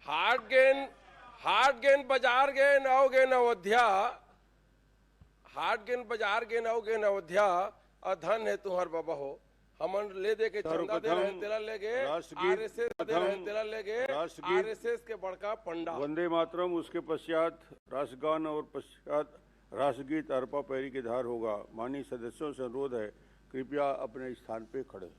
हाट gain बाजार gain आओगे अयोध्या, हाट gain बाजार गेन आओगे अयोध्या, अधन है तुम्हार बाबा हो। हमन ले दे के चंदा दे रहे तेला लेगे, आरएसएस दे रहे तेला लेगे, आरएसएस के बड़का पंडा। वंदे मातरम, उसके पश्चात राष्ट्रगान और पश्चात राष्ट्रगीत अरपा पैरी के धार होगा। माननीय सदस्यों से अनुरोध है, कृपया अपने स्थान पे खड़े।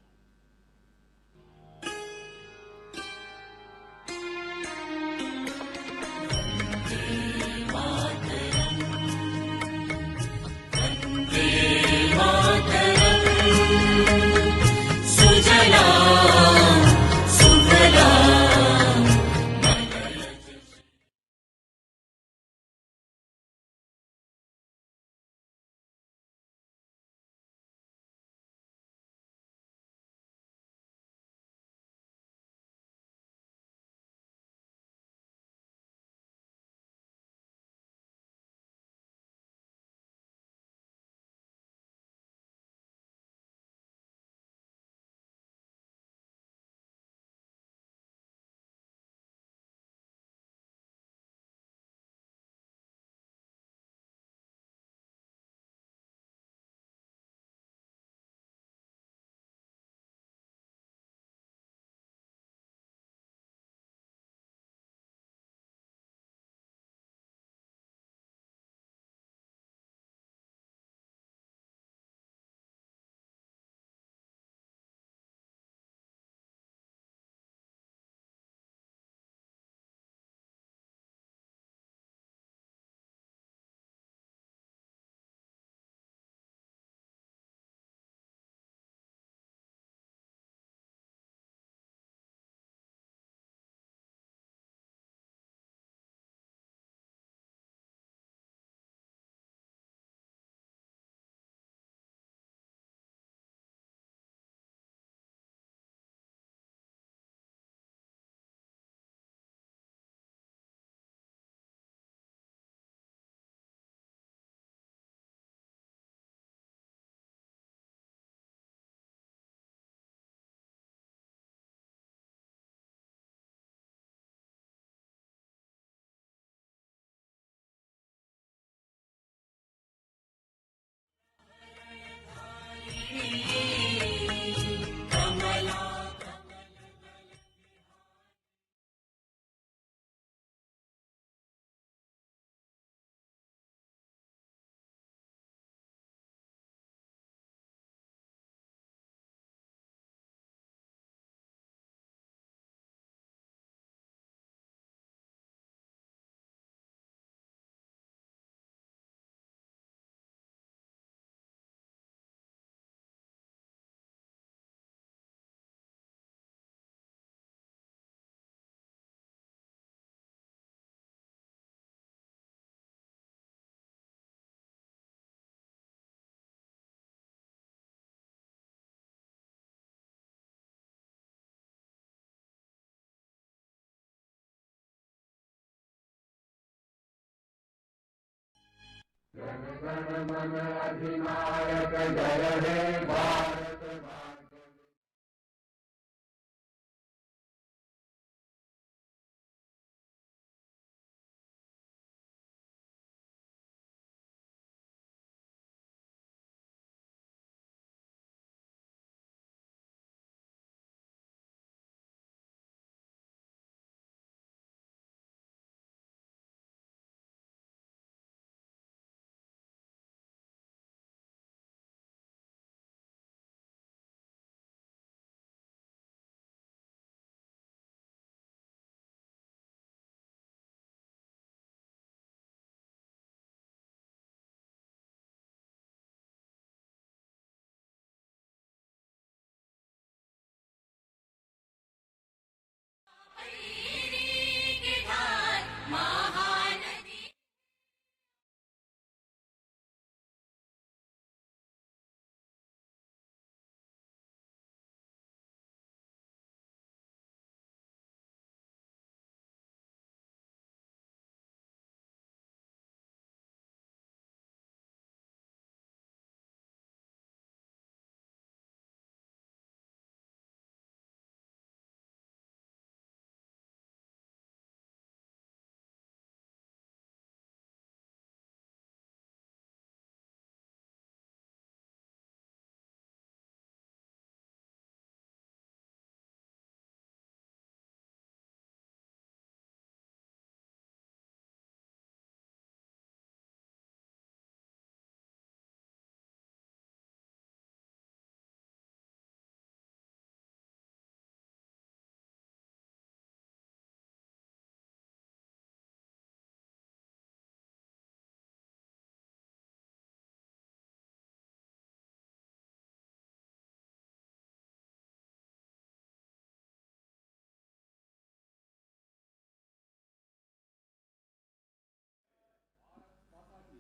जन गण मन अधिनायक जय हे भारत।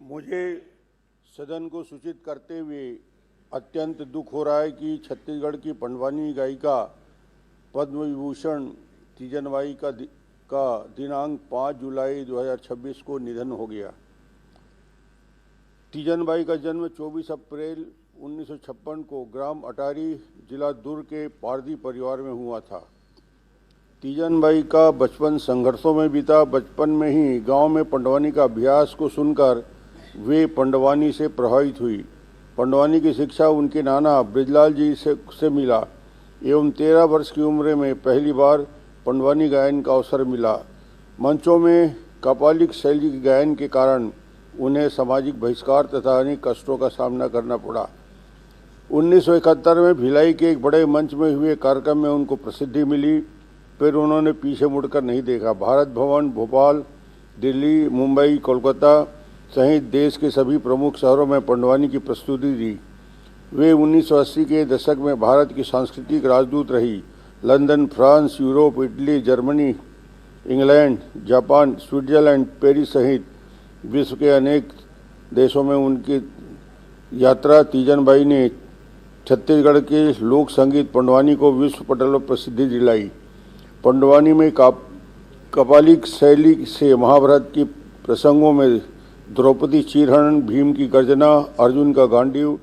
मुझे सदन को सूचित करते हुए अत्यंत दुख हो रहा है कि छत्तीसगढ़ की पंडवानी गायिका पद्म विभूषण तीजन बाई का दिनांक 5 जुलाई 2026 को निधन हो गया। तीजन बाई का जन्म 24 अप्रैल 1956 को ग्राम अटारी, जिला दुर्ग के पारधी परिवार में हुआ था। तीजन बाई का बचपन संघर्षों में बीता। बचपन में ही गांव में पंडवानी का अभ्यास को सुनकर वे पंडवानी से प्रभावित हुई। पंडवानी की शिक्षा उनके नाना ब्रिजलाल जी से मिला एवं 13 वर्ष की उम्र में पहली बार पंडवानी गायन का अवसर मिला। मंचों में कपालिक शैली के गायन के कारण उन्हें सामाजिक बहिष्कार तथा अनेक कष्टों का सामना करना पड़ा। 1971 में भिलाई के एक बड़े मंच में हुए कार्यक्रम में उनको प्रसिद्धि मिली। फिर उन्होंने पीछे मुड़कर नहीं देखा। भारत भवन, भोपाल, दिल्ली, मुंबई, कोलकाता सहित देश के सभी प्रमुख शहरों में पंडवानी की प्रस्तुति दी। वे 1980 के दशक में भारत की सांस्कृतिक राजदूत रही। London, France, Europe, Italy, Germany, England, Japan, Switzerland, Paris सहित विश्व के अनेक देशों में उनकी यात्रा तीजन बाई ने छत्तीसगढ़ के लोक संगीत पंडवानी को विश्व पटल पर प्रसिद्धि दिलाई। पंडवानी में कपालिक शैली से महाभारत के प्रसंगों में द्रौपदी चीरहरण, भीम की गर्जना, अर्जुन का गांडीव,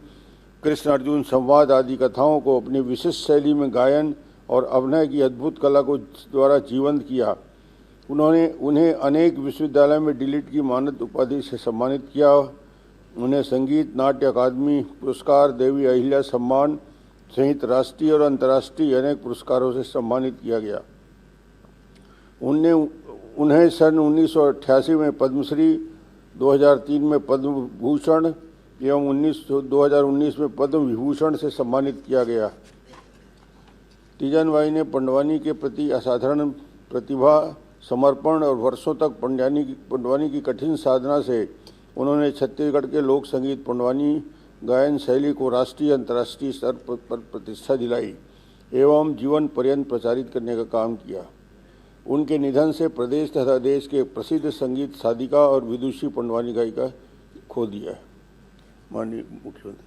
कृष्ण अर्जुन संवाद आदि कथाओं को अपनी विशिष्ट शैली में गायन और अभिनय की अद्भुत कला को द्वारा जीवंत किया। उन्होंने उन्हें अनेक विश्वविद्यालय में डीलिट की मानद उपाधि से सम्मानित किया। उन्हें संगीत नाट्य अकादमी पुरस्कार, देवी अहिल्या सम्मान सहित राष्ट्रीय और अंतर्राष्ट्रीय अनेक पुरस्कारों से सम्मानित किया गया। उन्हें सन 1988 में पद्मश्री, 2003 में पद्म भूषण एवं 2019 में पद्म विभूषण से सम्मानित किया गया। तीजन बाई ने पंडवानी के प्रति असाधारण प्रतिभा, समर्पण और वर्षों तक पंडवानी की कठिन साधना से उन्होंने छत्तीसगढ़ के लोक संगीत पंडवानी गायन शैली को राष्ट्रीय अंतर्राष्ट्रीय स्तर पर प्रतिष्ठा दिलाई एवं जीवन पर्यंत प्रचारित करने का काम किया। उनके निधन से प्रदेश तथा देश के प्रसिद्ध संगीत साधिका और विदुषी पंडवानी गायिका खो दिया है। माननीय मुख्यमंत्री।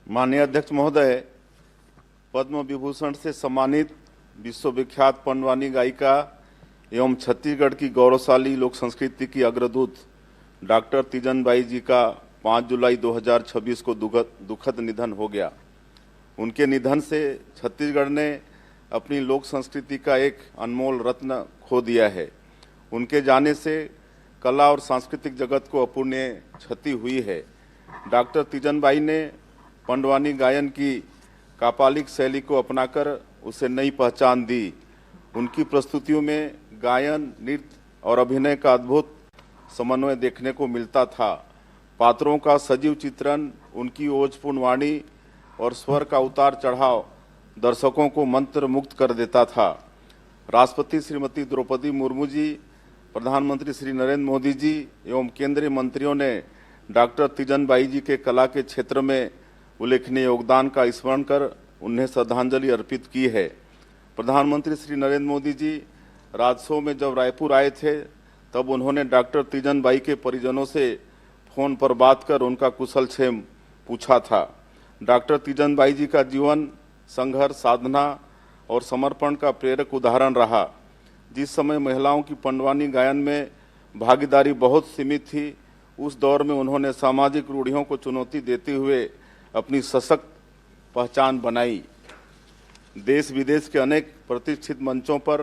माननीय अध्यक्ष महोदय, पद्म विभूषण से सम्मानित विश्वविख्यात पंडवानी गायिका एवं छत्तीसगढ़ की गौरवशाली लोक संस्कृति की अग्रदूत डॉक्टर तीजन बाई जी का 5 जुलाई 2026 को दुखद निधन हो गया। उनके निधन से छत्तीसगढ़ ने अपनी लोक संस्कृति का एक अनमोल रत्न खो दिया है। उनके जाने से कला और सांस्कृतिक जगत को अपूर्णीय क्षति हुई है। डॉक्टर तीजन बाई ने पंडवानी गायन की कापालिक शैली को अपनाकर उसे नई पहचान दी। उनकी प्रस्तुतियों में गायन, नृत्य और अभिनय का अद्भुत समन्वय देखने को मिलता था। पात्रों का सजीव चित्रण, उनकी ओजपूर्ण वाणी और स्वर का उतार चढ़ाव दर्शकों को मंत्र मुक्त कर देता था। राष्ट्रपति श्रीमती द्रौपदी मुर्मू जी, प्रधानमंत्री श्री नरेंद्र मोदी जी एवं केंद्रीय मंत्रियों ने डॉक्टर तीजन बाई जी के कला के क्षेत्र में उल्लेखनीय योगदान का स्मरण कर उन्हें श्रद्धांजलि अर्पित की है। प्रधानमंत्री श्री नरेंद्र मोदी जी राजसो में जब रायपुर आए थे तब उन्होंने डॉक्टर तीजन बाई के परिजनों से फोन पर बात कर उनका कुशल क्षेम पूछा था। डॉक्टर तीजन बाई जी का जीवन संघर्ष, साधना और समर्पण का प्रेरक उदाहरण रहा। जिस समय महिलाओं की पंडवानी गायन में भागीदारी बहुत सीमित थी, उस दौर में उन्होंने सामाजिक रूढ़ियों को चुनौती देते हुए अपनी सशक्त पहचान बनाई। देश विदेश के अनेक प्रतिष्ठित मंचों पर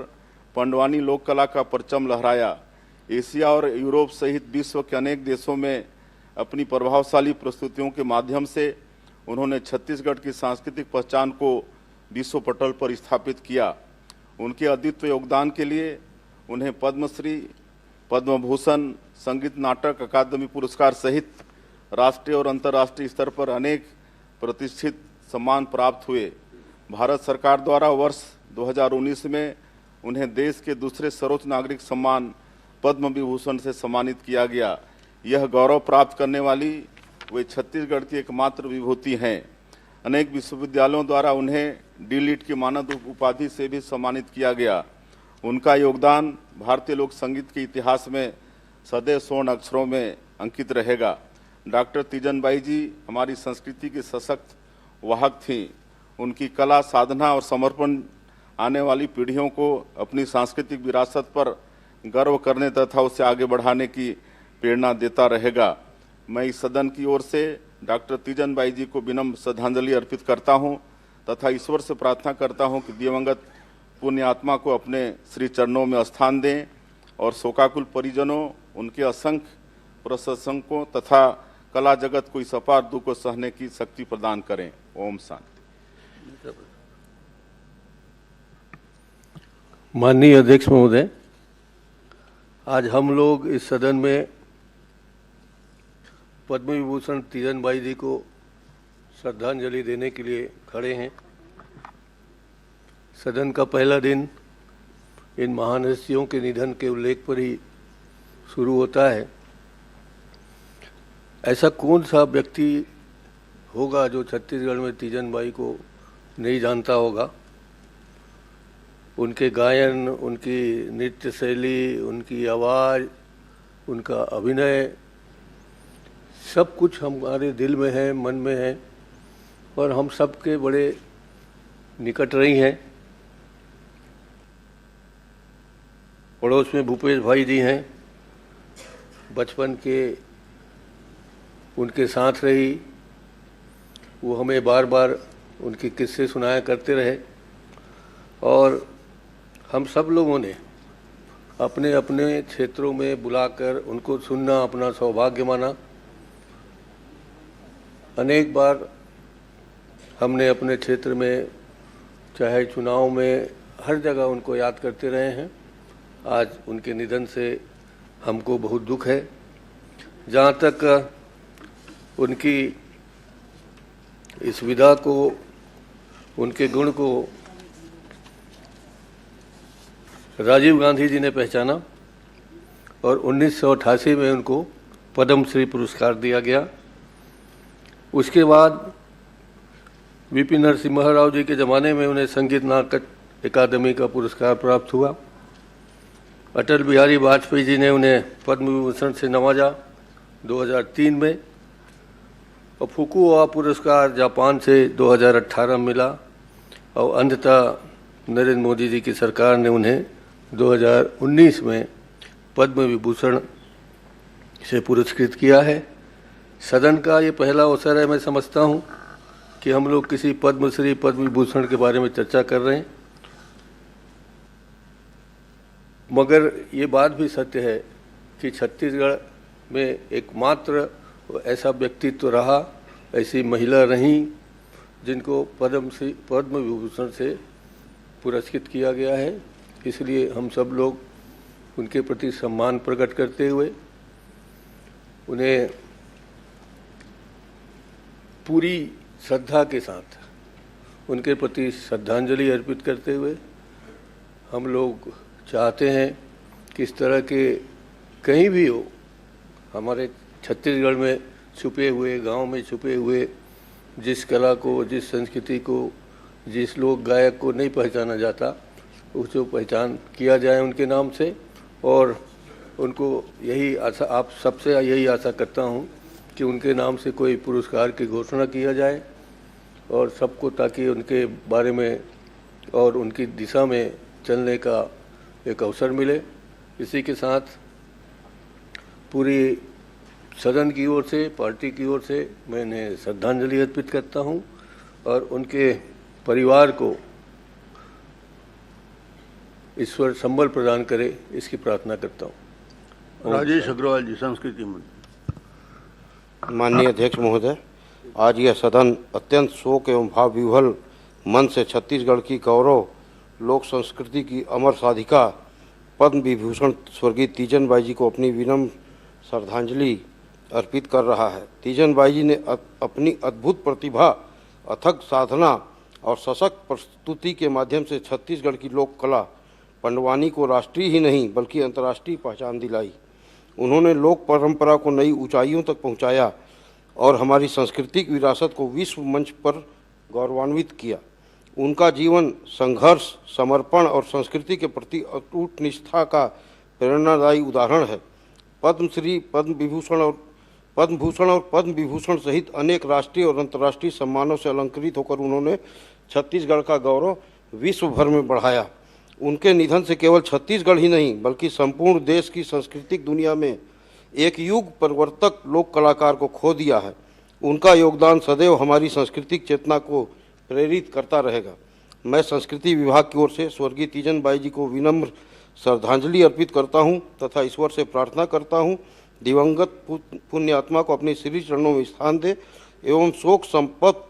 पंडवानी लोक कला का परचम लहराया। एशिया और यूरोप सहित विश्व के अनेक देशों में अपनी प्रभावशाली प्रस्तुतियों के माध्यम से उन्होंने छत्तीसगढ़ की सांस्कृतिक पहचान को विश्व पटल पर स्थापित किया। उनके अद्वितीय योगदान के लिए उन्हें पद्मश्री, पद्म भूषण, संगीत नाटक अकादमी पुरस्कार सहित राष्ट्रीय और अंतर्राष्ट्रीय स्तर पर अनेक प्रतिष्ठित सम्मान प्राप्त हुए। भारत सरकार द्वारा वर्ष 2019 में उन्हें देश के दूसरे सर्वोच्च नागरिक सम्मान पद्म विभूषण से सम्मानित किया गया। यह गौरव प्राप्त करने वाली वे छत्तीसगढ़ की एकमात्र विभूति हैं। अनेक विश्वविद्यालयों द्वारा उन्हें डीलिट की मानद उपाधि से भी सम्मानित किया गया। उनका योगदान भारतीय लोक संगीत के इतिहास में सदैव स्वर्ण अक्षरों में अंकित रहेगा। डॉक्टर तीजन बाई जी हमारी संस्कृति की सशक्त वाहक थीं। उनकी कला, साधना और समर्पण आने वाली पीढ़ियों को अपनी सांस्कृतिक विरासत पर गर्व करने तथा उसे आगे बढ़ाने की प्रेरणा देता रहेगा। मैं इस सदन की ओर से डॉक्टर तीजन बाई जी को विनम्र श्रद्धांजलि अर्पित करता हूं तथा ईश्वर से प्रार्थना करता हूं कि दिवंगत पुण्य आत्मा को अपने श्री चरणों में स्थान दें और शोकाकुल परिजनों, उनके असंख्य प्रशंसकों तथा कला जगत को इस अपार दुख को सहने की शक्ति प्रदान करें। ओम शांति। माननीय अध्यक्ष महोदय, आज हम लोग इस सदन में पद्म विभूषण तीजन बाई जी को श्रद्धांजलि देने के लिए खड़े हैं। सदन का पहला दिन इन महान हस्तियों के निधन के उल्लेख पर ही शुरू होता है। ऐसा कौन सा व्यक्ति होगा जो छत्तीसगढ़ में तीजन बाई को नहीं जानता होगा। उनके गायन, उनकी नृत्य शैली, उनकी आवाज़, उनका अभिनय, सब कुछ हमारे दिल में है, मन में है और हम सब के बड़े निकट रही हैं। पड़ोस में भूपेश भाई जी हैं, बचपन के उनके साथ रही, वो हमें बार बार उनके किस्से सुनाया करते रहे और हम सब लोगों ने अपने अपने क्षेत्रों में बुलाकर उनको सुनना अपना सौभाग्य माना। अनेक बार हमने अपने क्षेत्र में, चाहे चुनाव में, हर जगह उनको याद करते रहे हैं। आज उनके निधन से हमको बहुत दुख है। जहाँ तक उनकी इस विधा को, उनके गुण को राजीव गांधी जी ने पहचाना और 1988 में उनको पद्म श्री पुरस्कार दिया गया। उसके बाद वीपी नरसिम्हा राव जी के ज़माने में उन्हें संगीत नाटक अकादमी का पुरस्कार प्राप्त हुआ। अटल बिहारी वाजपेयी जी ने उन्हें पद्म विभूषण से नवाजा 2003 में और फुकुओका पुरस्कार जापान से 2018 में मिला और अंततः नरेंद्र मोदी जी की सरकार ने उन्हें 2019 में पद्म विभूषण से पुरस्कृत किया है। सदन का ये पहला अवसर है, मैं समझता हूँ, कि हम लोग किसी पद्मश्री, पद्म विभूषण के बारे में चर्चा कर रहे हैं। मगर ये बात भी सत्य है कि छत्तीसगढ़ में एकमात्र ऐसा व्यक्तित्व रहा, ऐसी महिला रहीं जिनको पद्म विभूषण से पुरस्कृत किया गया है। इसलिए हम सब लोग उनके प्रति सम्मान प्रकट करते हुए उन्हें पूरी श्रद्धा के साथ उनके प्रति श्रद्धांजलि अर्पित करते हुए हम लोग चाहते हैं कि इस तरह के कहीं भी हो, हमारे छत्तीसगढ़ में छुपे हुए, गांव में छुपे हुए जिस कला को, जिस संस्कृति को, जिस लोक गायक को नहीं पहचाना जाता, उसको पहचान किया जाए उनके नाम से। और उनको यही आशा, आप सबसे यही आशा करता हूँ कि उनके नाम से कोई पुरस्कार की घोषणा किया जाए और सबको, ताकि उनके बारे में और उनकी दिशा में चलने का एक अवसर मिले। इसी के साथ पूरी सदन की ओर से, पार्टी की ओर से मैं इन्हें श्रद्धांजलि अर्पित करता हूं और उनके परिवार को ईश्वर संबल प्रदान करे, इसकी प्रार्थना करता हूं। राजेश अग्रवाल जी, संस्कृति मंत्री। माननीय अध्यक्ष महोदय, आज यह सदन अत्यंत शोक एवं भाव विह्वल मन से छत्तीसगढ़ की गौरव लोक संस्कृति की अमर साधिका पद्म विभूषण स्वर्गीय तीजन बाई जी को अपनी विनम्र श्रद्धांजलि अर्पित कर रहा है। तीजन बाई जी ने अपनी अद्भुत प्रतिभा, अथक साधना और सशक्त प्रस्तुति के माध्यम से छत्तीसगढ़ की लोक कला पंडवानी को राष्ट्रीय ही नहीं बल्कि अंतर्राष्ट्रीय पहचान दिलाई। उन्होंने लोक परंपरा को नई ऊंचाइयों तक पहुंचाया और हमारी सांस्कृतिक विरासत को विश्व मंच पर गौरवान्वित किया। उनका जीवन संघर्ष, समर्पण और संस्कृति के प्रति अटूट निष्ठा का प्रेरणादायी उदाहरण है। पद्मश्री, पद्म विभूषण और पद्म विभूषण सहित अनेक राष्ट्रीय और अंतर्राष्ट्रीय सम्मानों से अलंकृत होकर उन्होंने छत्तीसगढ़ का गौरव विश्व भर में बढ़ाया। उनके निधन से केवल छत्तीसगढ़ ही नहीं बल्कि संपूर्ण देश की सांस्कृतिक दुनिया में एक युग परिवर्तक लोक कलाकार को खो दिया है। उनका योगदान सदैव हमारी सांस्कृतिक चेतना को प्रेरित करता रहेगा। मैं संस्कृति विभाग की ओर से स्वर्गीय तीजन बाई जी को विनम्र श्रद्धांजलि अर्पित करता हूं तथा ईश्वर से प्रार्थना करता हूं दिवंगत पुण्य आत्मा को अपने श्री चरणों में स्थान दे एवं शोक संपन्न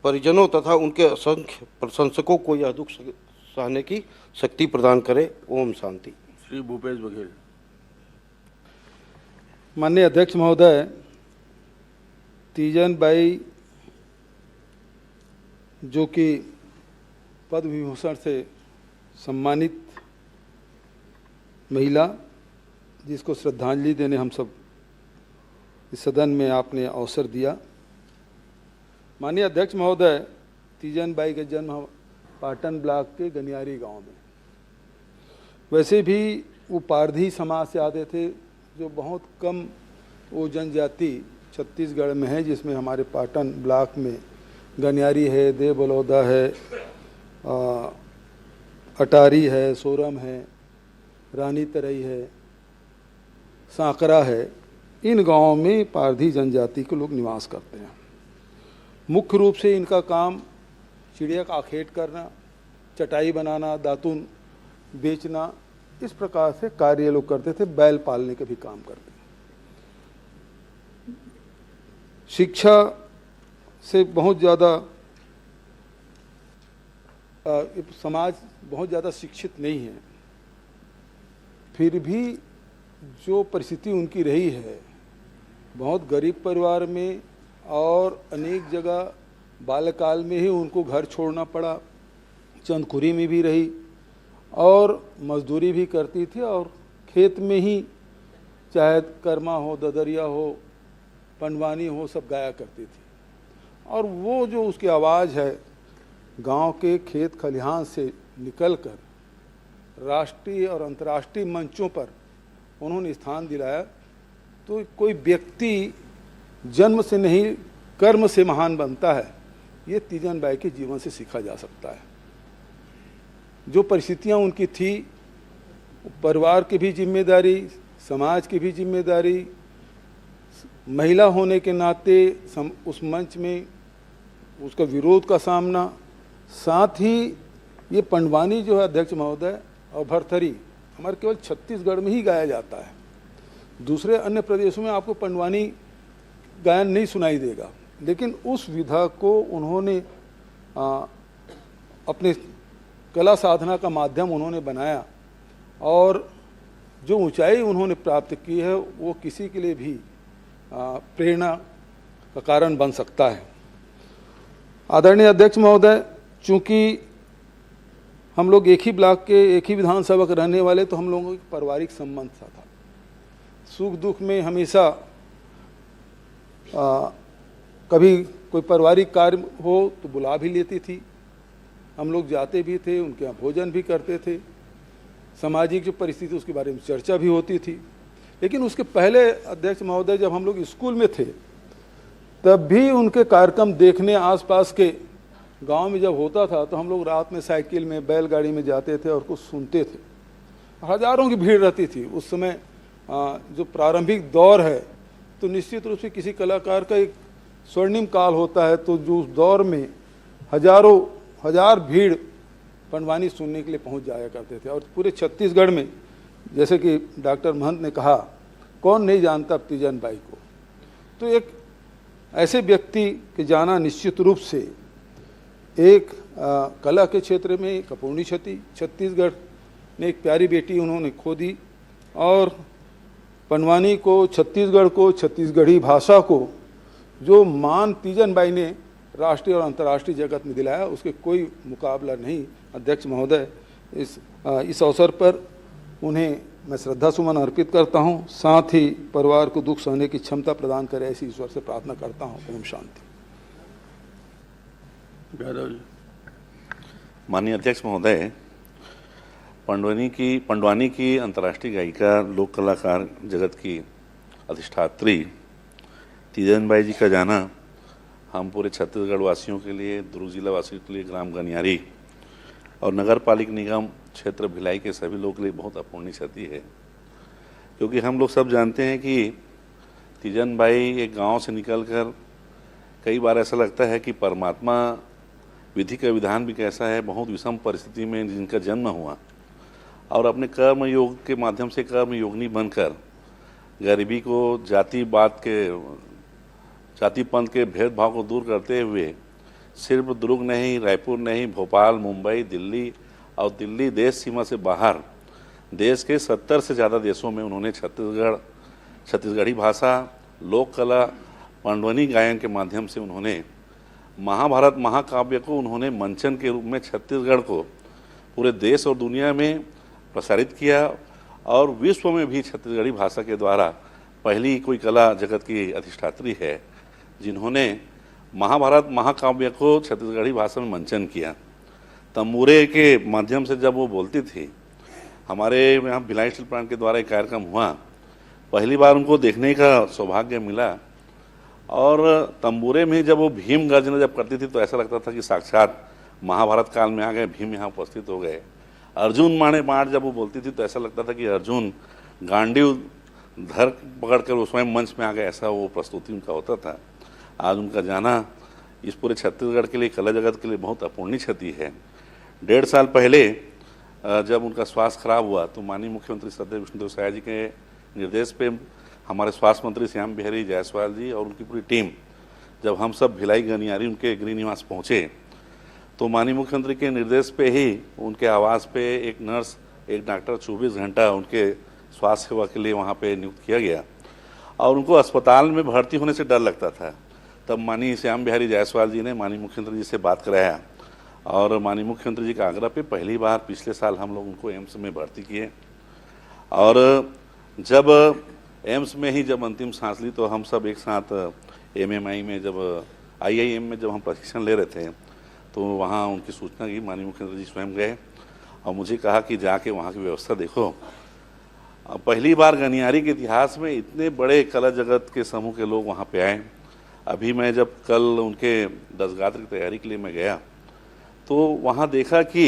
परिजनों तथा उनके असंख्य प्रशंसकों को यह दुख सहने की शक्ति प्रदान करे। ओम शांति। श्री भूपेश बघेल। माननीय अध्यक्ष महोदय, तीजन बाई जो कि पद्म विभूषण से सम्मानित महिला, जिसको श्रद्धांजलि देने हम सब इस सदन में आपने अवसर दिया। माननीय अध्यक्ष महोदय, तीजन बाई का जन्म पाटन ब्लॉक के गनियारी गांव में। वैसे भी वो पारधी समाज से आते थे, जो बहुत कम वो जनजाति छत्तीसगढ़ में है, जिसमें हमारे पाटन ब्लॉक में गनियारी है, देव बलौदा है, अटारी है, सोरम है, रानी तरई है, सांकरा है। इन गांवों में पारधी जनजाति के लोग निवास करते हैं। मुख्य रूप से इनका काम चिड़िया का आखेट करना, चटाई बनाना, दातुन बेचना, इस प्रकार से कार्य ये लोग करते थे। बैल पालने के भी काम करते हैं। शिक्षा से बहुत ज़्यादा समाज बहुत ज़्यादा शिक्षित नहीं है, फिर भी जो परिस्थिति उनकी रही है, बहुत गरीब परिवार में और अनेक जगह बाल्यकाल में ही उनको घर छोड़ना पड़ा, चंदखुरी में भी रही और मजदूरी भी करती थी और खेत में ही चाहे कर्मा हो, ददरिया हो, पंडवानी हो, सब गाया करती थी। और वो जो उसकी आवाज़ है गांव के खेत खलिहान से निकलकर राष्ट्रीय और अंतर्राष्ट्रीय मंचों पर उन्होंने स्थान दिलाया। तो कोई व्यक्ति जन्म से नहीं कर्म से महान बनता है, ये तीजन बाई के जीवन से सीखा जा सकता है। जो परिस्थितियां उनकी थी, परिवार की भी जिम्मेदारी, समाज की भी जिम्मेदारी, महिला होने के नाते उस मंच में उसका विरोध का सामना, साथ ही ये पंडवानी जो है अध्यक्ष महोदय और भरथरी हमारे केवल छत्तीसगढ़ में ही गाया जाता है। दूसरे अन्य प्रदेशों में आपको पंडवानी गायन नहीं सुनाई देगा, लेकिन उस विधा को उन्होंने अपने कला साधना का माध्यम उन्होंने बनाया और जो ऊंचाई उन्होंने प्राप्त की है वो किसी के लिए भी प्रेरणा का कारण बन सकता है। आदरणीय अध्यक्ष महोदय, चूँकि हम लोग एक ही ब्लॉक के, एक ही विधानसभा के रहने वाले, तो हम लोगों का पारिवारिक संबंध सा था। सुख दुख में हमेशा कभी कोई पारिवारिक कार्य हो तो बुला भी लेती थी, हम लोग जाते भी थे, उनके यहाँ भोजन भी करते थे, सामाजिक जो परिस्थिति उसके बारे में चर्चा भी होती थी। लेकिन उसके पहले अध्यक्ष महोदय, जब हम लोग स्कूल में थे तब भी उनके कार्यक्रम देखने आसपास के गांव में जब होता था तो हम लोग रात में साइकिल में, बैलगाड़ी में जाते थे और कुछ सुनते थे। हजारों की भीड़ रहती थी उस समय। जो प्रारंभिक दौर है तो निश्चित रूप से किसी कलाकार का एक स्वर्णिम काल होता है, तो जो उस दौर में हजार भीड़ पंडवानी सुनने के लिए पहुंच जाया करते थे। और पूरे छत्तीसगढ़ में, जैसे कि डॉक्टर महंत ने कहा, कौन नहीं जानता तीजन बाई को। तो एक ऐसे व्यक्ति के जाना निश्चित रूप से एक कला के क्षेत्र में एक अपूर्णीय क्षति। छत्तीसगढ़ ने एक प्यारी बेटी उन्होंने खो दी और पंडवानी को, छत्तीसगढ़ को, छत्तीसगढ़ी भाषा को जो मान तीजन बाई ने राष्ट्रीय और अंतर्राष्ट्रीय जगत में दिलाया, उसके कोई मुकाबला नहीं। अध्यक्ष महोदय, इस अवसर पर उन्हें मैं श्रद्धा सुमन अर्पित करता हूं, साथ ही परिवार को दुख सहने की क्षमता प्रदान करे ऐसी ईश्वर से प्रार्थना करता हूं। ओम शांति। यादव जी। माननीय अध्यक्ष महोदय, पंडवानी की अंतर्राष्ट्रीय गायिका लोक कलाकार जगत की अधिष्ठात्री तीजन जी का जाना हम पूरे छत्तीसगढ़ वासियों के लिए, दुर्ग जिला वासियों के लिए, ग्राम गनियारी और नगर पालिक निगम क्षेत्र भिलाई के सभी लोगों के लिए बहुत अपूर्णीय क्षति है। क्योंकि हम लोग सब जानते हैं कि तीजन भाई एक गांव से निकलकर कई बार ऐसा लगता है कि परमात्मा विधि का विधान भी कैसा है, बहुत विषम परिस्थिति में जिनका जन्म हुआ और अपने कर्म योग के माध्यम से कर्म योगिनी बनकर गरीबी को, जाति पंथ के भेदभाव को दूर करते हुए सिर्फ दुर्ग नहीं, रायपुर नहीं, भोपाल, मुंबई, दिल्ली और दिल्ली देश सीमा से बाहर देश के 70 से ज़्यादा देशों में उन्होंने छत्तीसगढ़ी भाषा, लोक कला, पंडवनी गायन के माध्यम से उन्होंने महाभारत महाकाव्य को उन्होंने मंचन के रूप में छत्तीसगढ़ को पूरे देश और दुनिया में प्रसारित किया और विश्व में भी छत्तीसगढ़ी भाषा के द्वारा पहली कोई कला जगत की अधिष्ठात्री है जिन्होंने महाभारत महाकाव्य को छत्तीसगढ़ी भाषा में मंचन किया। तंबूरे के माध्यम से जब वो बोलती थी, हमारे यहाँ भिलाई स्टील प्लांट के द्वारा एक कार्यक्रम हुआ, पहली बार उनको देखने का सौभाग्य मिला और तंबूरे में जब वो भीम गर्जना जब करती थी तो ऐसा लगता था कि साक्षात महाभारत काल में आ गए, भीम यहाँ उपस्थित हो गए। अर्जुन माणे माठ जब वो बोलती थी तो ऐसा लगता था कि अर्जुन गांडीव धर पकड़कर वो स्वयं मंच में आ गए, ऐसा वो प्रस्तुति उनका होता था। आज उनका जाना इस पूरे छत्तीसगढ़ के लिए, कला जगत के लिए बहुत अपूर्णीय क्षति है। 1.5 साल पहले जब उनका स्वास्थ्य खराब हुआ तो माननीय मुख्यमंत्री सदैव विष्णुदेव साय जी के निर्देश पे हमारे स्वास्थ्य मंत्री श्याम बिहारी जायसवाल जी और उनकी पूरी टीम जब हम सब भिलाई गनियारी उनके गृह निवास पहुँचे तो माननीय मुख्यमंत्री के निर्देश पे ही उनके आवास पे एक नर्स, एक डॉक्टर 24 घंटा उनके स्वास्थ्य सेवा के लिए वहाँ पे नियुक्त किया गया और उनको अस्पताल में भर्ती होने से डर लगता था। तब माननीय श्याम बिहारी जायसवाल जी ने माननीय मुख्यमंत्री जी से बात कराया और माननीय मुख्यमंत्री जी के आग्रह पे पहली बार पिछले साल हम लोग उनको एम्स में भर्ती किए और जब एम्स में ही जब अंतिम सांस ली तो हम सब एक साथ MMI में जब IIM में जब हम प्रशिक्षण ले रहे थे तो वहाँ उनकी सूचना की माननीय मुख्यमंत्री जी स्वयं गए और मुझे कहा कि जाके वहाँ की व्यवस्था देखो। पहली बार गनियारी के इतिहास में इतने बड़े कला जगत के समूह के लोग वहाँ पे आए। अभी मैं जब कल उनके 10 गात्र की तैयारी के लिए मैं गया तो वहाँ देखा कि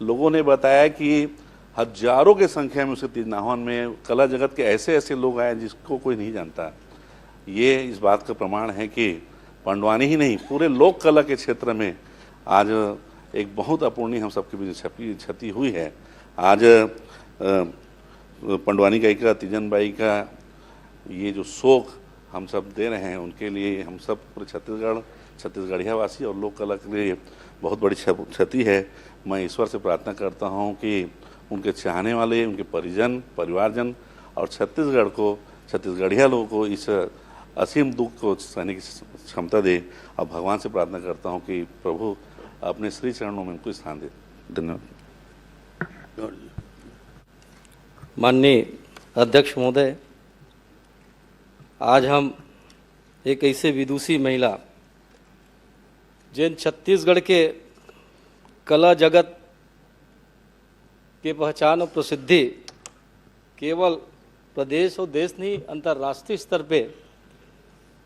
लोगों ने बताया कि हजारों के संख्या में उसके तीजनाहवन में कला जगत के ऐसे ऐसे लोग आए जिसको कोई नहीं जानता। ये इस बात का प्रमाण है कि पंडवानी ही नहीं, पूरे लोक कला के क्षेत्र में आज एक बहुत अपूर्णीय हम सबके बीच क्षति हुई है। आज पंडवानी गायिका तीजन बाई का ये जो शोक हम सब दे रहे हैं उनके लिए हम सब पूरे छत्तीसगढ़िया वासी और लोक कला के लिए बहुत बड़ी क्षति है। मैं ईश्वर से प्रार्थना करता हूँ कि उनके चाहने वाले, उनके परिजन, परिवारजन और छत्तीसगढ़ को, छत्तीसगढ़िया लोगों को इस असीम दुख को सहने की क्षमता दे और भगवान से प्रार्थना करता हूँ कि प्रभु अपने श्री चरणों में उनको स्थान दे। धन्यवाद। माननीय अध्यक्ष महोदय, आज हम एक ऐसे विदुषी महिला जिन छत्तीसगढ़ के कला जगत के पहचान और प्रसिद्धि केवल प्रदेश और देश नहीं अंतर्राष्ट्रीय स्तर पे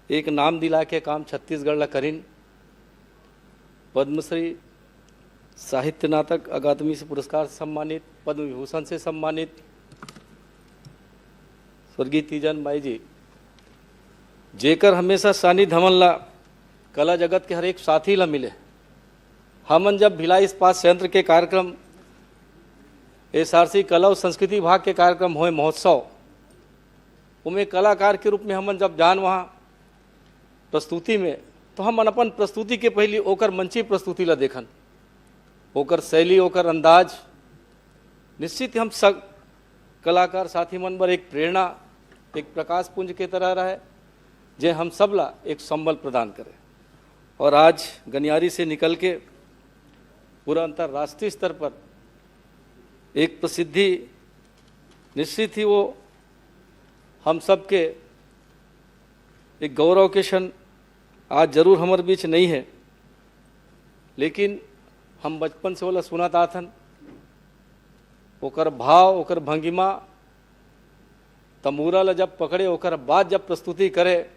एक नाम दिला के काम छत्तीसगढ़ ला करीन। पद्मश्री, साहित्य नाटक अकादमी से पुरस्कार से सम्मानित, पद्म विभूषण से सम्मानित स्वर्गीय तीजन बाई जी, जेकर हमेशा सानिध्य हमन ला कला जगत के हर एक साथी ला मिले। हमन जब भिलाई इस्पात संयंत्र के कार्यक्रम, SRC कला और संस्कृति विभाग के कार्यक्रम हुए महोत्सव, उनमें कलाकार के रूप में हमन जब जान वहाँ प्रस्तुति में, तो हम अपन प्रस्तुति के पहले ओकर मंची प्रस्तुति ला देखन, ओकर शैली, ओकर अंदाज निश्चित हम सब कलाकार साथी मन बर एक प्रेरणा, एक प्रकाश पुंज के तरह रहे जे हम सब ला एक संबल प्रदान करे। और आज गनियारी से निकल के पूरा अंतर्राष्ट्रीय स्तर पर एक प्रसिद्धि निश्चित ही वो हम सब के एक गौरव के क्षण आज जरूर हमारे बीच नहीं है, लेकिन हम बचपन से वाला सुना था ओकर भाव, ओकर भंगिमा तंबूरा ला जब पकड़े, ओकर बाद जब प्रस्तुति करे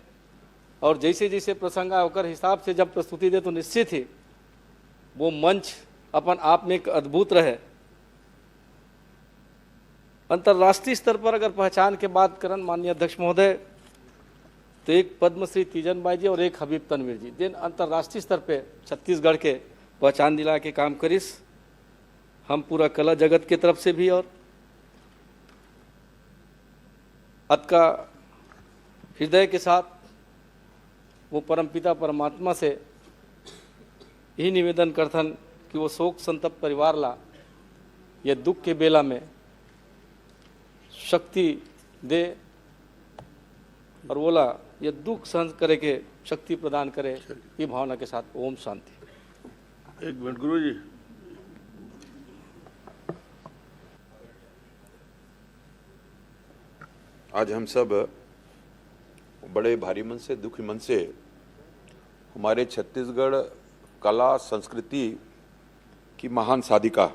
और जैसे जैसे प्रसंग आए ओकर हिसाब से जब प्रस्तुति दे, तो निश्चित ही वो मंच अपन आप में एक अद्भुत रहे। अंतर्राष्ट्रीय स्तर पर अगर पहचान के बात करें माननीय अध्यक्ष महोदय, तो एक पद्मश्री तीजन बाई जी और एक हबीब तनवीर जी, जिन अंतर्राष्ट्रीय स्तर पे छत्तीसगढ़ के पहचान दिला के काम करिस। हम पूरा कला जगत के तरफ से भी और अतका हृदय के साथ वो परमपिता परमात्मा से यही निवेदन करथन कि वो शोक संतप्त परिवार ला ये दुख के बेला में शक्ति दे और बोला ये दुख सहन करे के शक्ति प्रदान करे। ये भावना के साथ ओम शांति। एक मिनट गुरु जी। आज हम सब बड़े भारी मन से, दुखी मन से हमारे छत्तीसगढ़ कला संस्कृति की महान साधिका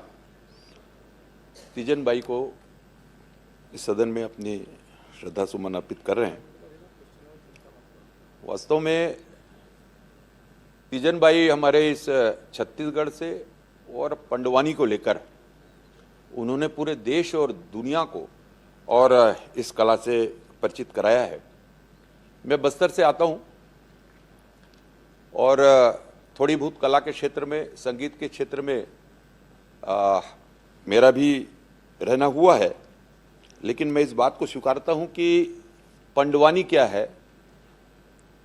तीजन बाई को इस सदन में अपनी श्रद्धा सुमन अर्पित कर रहे हैं। वास्तव में तीजन बाई हमारे इस छत्तीसगढ़ से और पंडवानी को लेकर उन्होंने पूरे देश और दुनिया को और इस कला से परिचित कराया है। मैं बस्तर से आता हूँ और थोड़ी बहुत कला के क्षेत्र में, संगीत के क्षेत्र में मेरा भी रहना हुआ है, लेकिन मैं इस बात को स्वीकारता हूँ कि पंडवानी क्या है,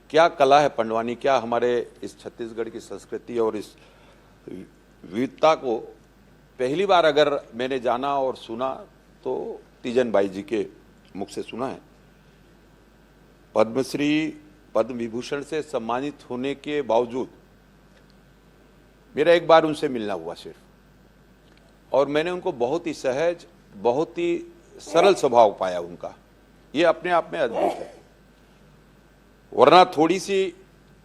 क्या कला है पंडवानी, क्या हमारे इस छत्तीसगढ़ की संस्कृति और इस विविधता को पहली बार अगर मैंने जाना और सुना तो तीजन बाई जी के मुख से सुना है। पद्मश्री, पद्म विभूषण से सम्मानित होने के बावजूद मेरा एक बार उनसे मिलना हुआ सिर्फ, और मैंने उनको बहुत ही सहज, बहुत ही सरल स्वभाव पाया उनका। ये अपने आप में अद्भुत है। वरना थोड़ी सी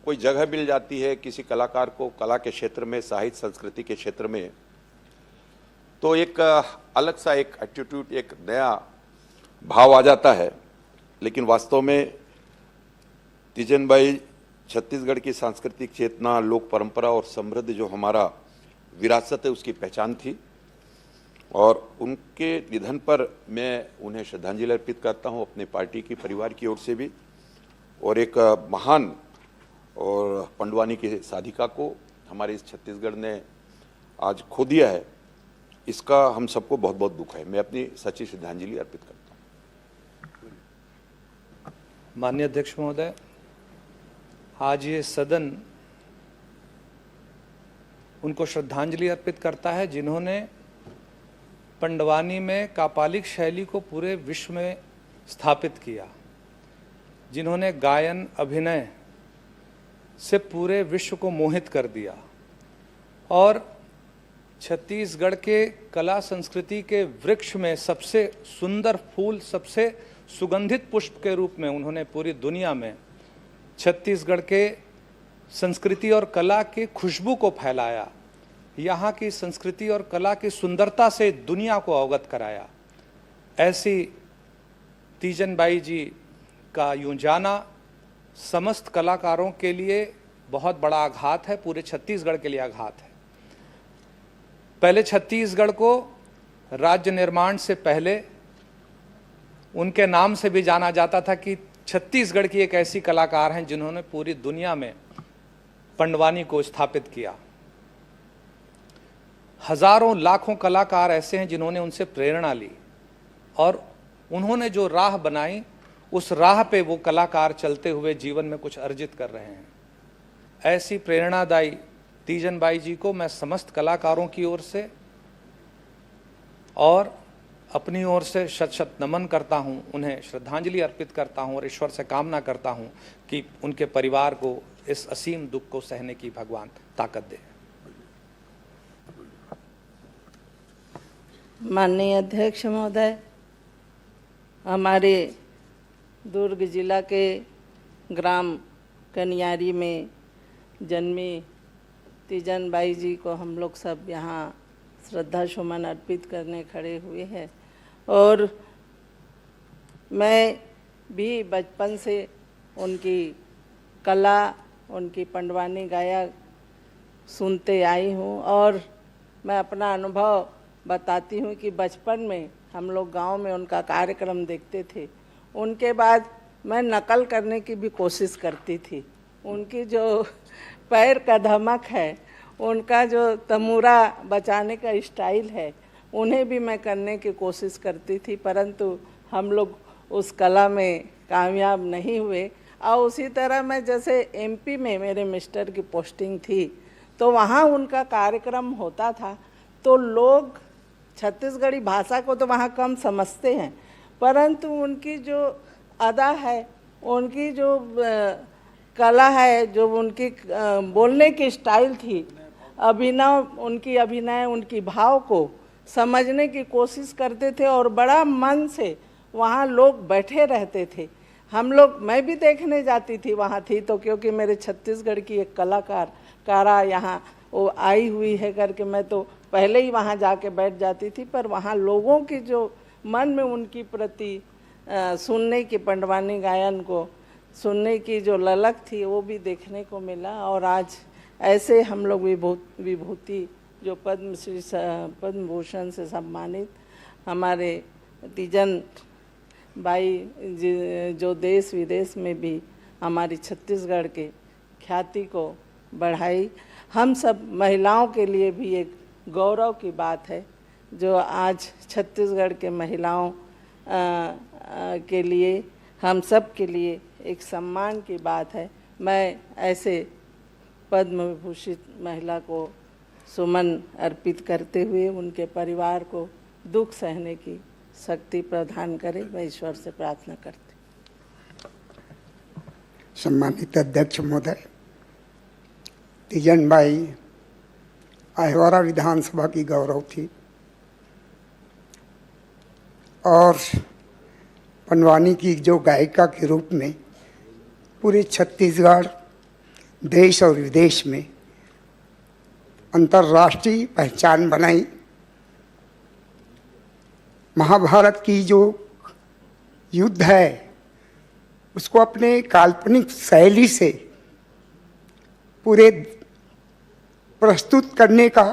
कोई जगह मिल जाती है किसी कलाकार को कला के क्षेत्र में, साहित्य संस्कृति के क्षेत्र में, तो एक अलग सा एक एटीट्यूड, एक नया भाव आ जाता है। लेकिन वास्तव में तीजन बाई छत्तीसगढ़ की सांस्कृतिक चेतना, लोक परंपरा और समृद्ध जो हमारा विरासत है उसकी पहचान थी, और उनके निधन पर मैं उन्हें श्रद्धांजलि अर्पित करता हूं अपने पार्टी की, परिवार की ओर से भी, और एक महान और पंडवानी की साधिका को हमारे इस छत्तीसगढ़ ने आज खो दिया है। इसका हम सबको बहुत बहुत दुख है। मैं अपनी सच्ची श्रद्धांजलि अर्पित करता हूं। माननीय अध्यक्ष महोदय, आज ये सदन उनको श्रद्धांजलि अर्पित करता है जिन्होंने पंडवानी में कापालिक शैली को पूरे विश्व में स्थापित किया, जिन्होंने गायन, अभिनय से पूरे विश्व को मोहित कर दिया, और छत्तीसगढ़ के कला संस्कृति के वृक्ष में सबसे सुंदर फूल, सबसे सुगंधित पुष्प के रूप में उन्होंने पूरी दुनिया में छत्तीसगढ़ के संस्कृति और कला की खुशबू को फैलाया, यहाँ की संस्कृति और कला की सुंदरता से दुनिया को अवगत कराया। ऐसी तीजन बाई जी का यूं जाना समस्त कलाकारों के लिए बहुत बड़ा आघात है, पूरे छत्तीसगढ़ के लिए आघात है। पहले छत्तीसगढ़ को राज्य निर्माण से पहले उनके नाम से भी जाना जाता था कि छत्तीसगढ़ की एक ऐसी कलाकार हैं जिन्होंने पूरी दुनिया में पंडवानी को स्थापित किया। हजारों लाखों कलाकार ऐसे हैं जिन्होंने उनसे प्रेरणा ली, और उन्होंने जो राह बनाई उस राह पे वो कलाकार चलते हुए जीवन में कुछ अर्जित कर रहे हैं। ऐसी प्रेरणादायी तीजन बाई जी को मैं समस्त कलाकारों की ओर से और अपनी ओर से शत शत नमन करता हूं, उन्हें श्रद्धांजलि अर्पित करता हूं और ईश्वर से कामना करता हूं कि उनके परिवार को इस असीम दुख को सहने की भगवान ताकत दे। माननीय अध्यक्ष महोदय, हमारे दुर्ग जिला के ग्राम कनियारी में जन्मी तीजन बाई जी को हम लोग सब यहाँ श्रद्धा सुमन अर्पित करने खड़े हुए हैं। और मैं भी बचपन से उनकी कला, उनकी पंडवानी गाया सुनते आई हूँ। और मैं अपना अनुभव बताती हूँ कि बचपन में हम लोग गांव में उनका कार्यक्रम देखते थे। उनके बाद मैं नकल करने की भी कोशिश करती थी। उनकी जो पैर का धमक है, उनका जो तमूरा बचाने का स्टाइल है, उन्हें भी मैं करने की कोशिश करती थी, परंतु हम लोग उस कला में कामयाब नहीं हुए। और उसी तरह मैं जैसे एमपी में मेरे मिस्टर की पोस्टिंग थी, तो वहाँ उनका कार्यक्रम होता था, तो लोग छत्तीसगढ़ी भाषा को तो वहाँ कम समझते हैं, परंतु उनकी जो अदा है, उनकी जो कला है, जो उनकी बोलने की स्टाइल थी, अभिनय उनकी भाव को समझने की कोशिश करते थे और बड़ा मन से वहाँ लोग बैठे रहते थे। मैं भी देखने जाती थी वहाँ थी तो, क्योंकि मेरे छत्तीसगढ़ की एक कलाकारा यहाँ वो आई हुई है करके मैं तो पहले ही वहाँ जाके बैठ जाती थी। पर वहाँ लोगों की जो मन में उनकी प्रति सुनने की, पंडवानी गायन को सुनने की जो ललक थी, वो भी देखने को मिला। और आज ऐसे हम लोग विभूति जो पद्म भूषण से सम्मानित हमारे तीजन बाई जो देश विदेश में भी हमारी छत्तीसगढ़ के ख्याति को बढ़ाई, हम सब महिलाओं के लिए भी एक गौरव की बात है, जो आज छत्तीसगढ़ के महिलाओं के लिए, हम सब के लिए एक सम्मान की बात है। मैं ऐसे पद्म विभूषित महिला को सुमन अर्पित करते हुए उनके परिवार को दुख सहने की शक्ति प्रदान करे, मैं ईश्वर से प्रार्थना करती। सम्मानित अध्यक्ष महोदय, तीजन बाई अहिवारा विधानसभा की गौरव थी और पंडवानी की जो गायिका के रूप में पूरे छत्तीसगढ़, देश और विदेश में अंतर्राष्ट्रीय पहचान बनाई। महाभारत की जो युद्ध है उसको अपने काल्पनिक शैली से पूरे प्रस्तुत करने का,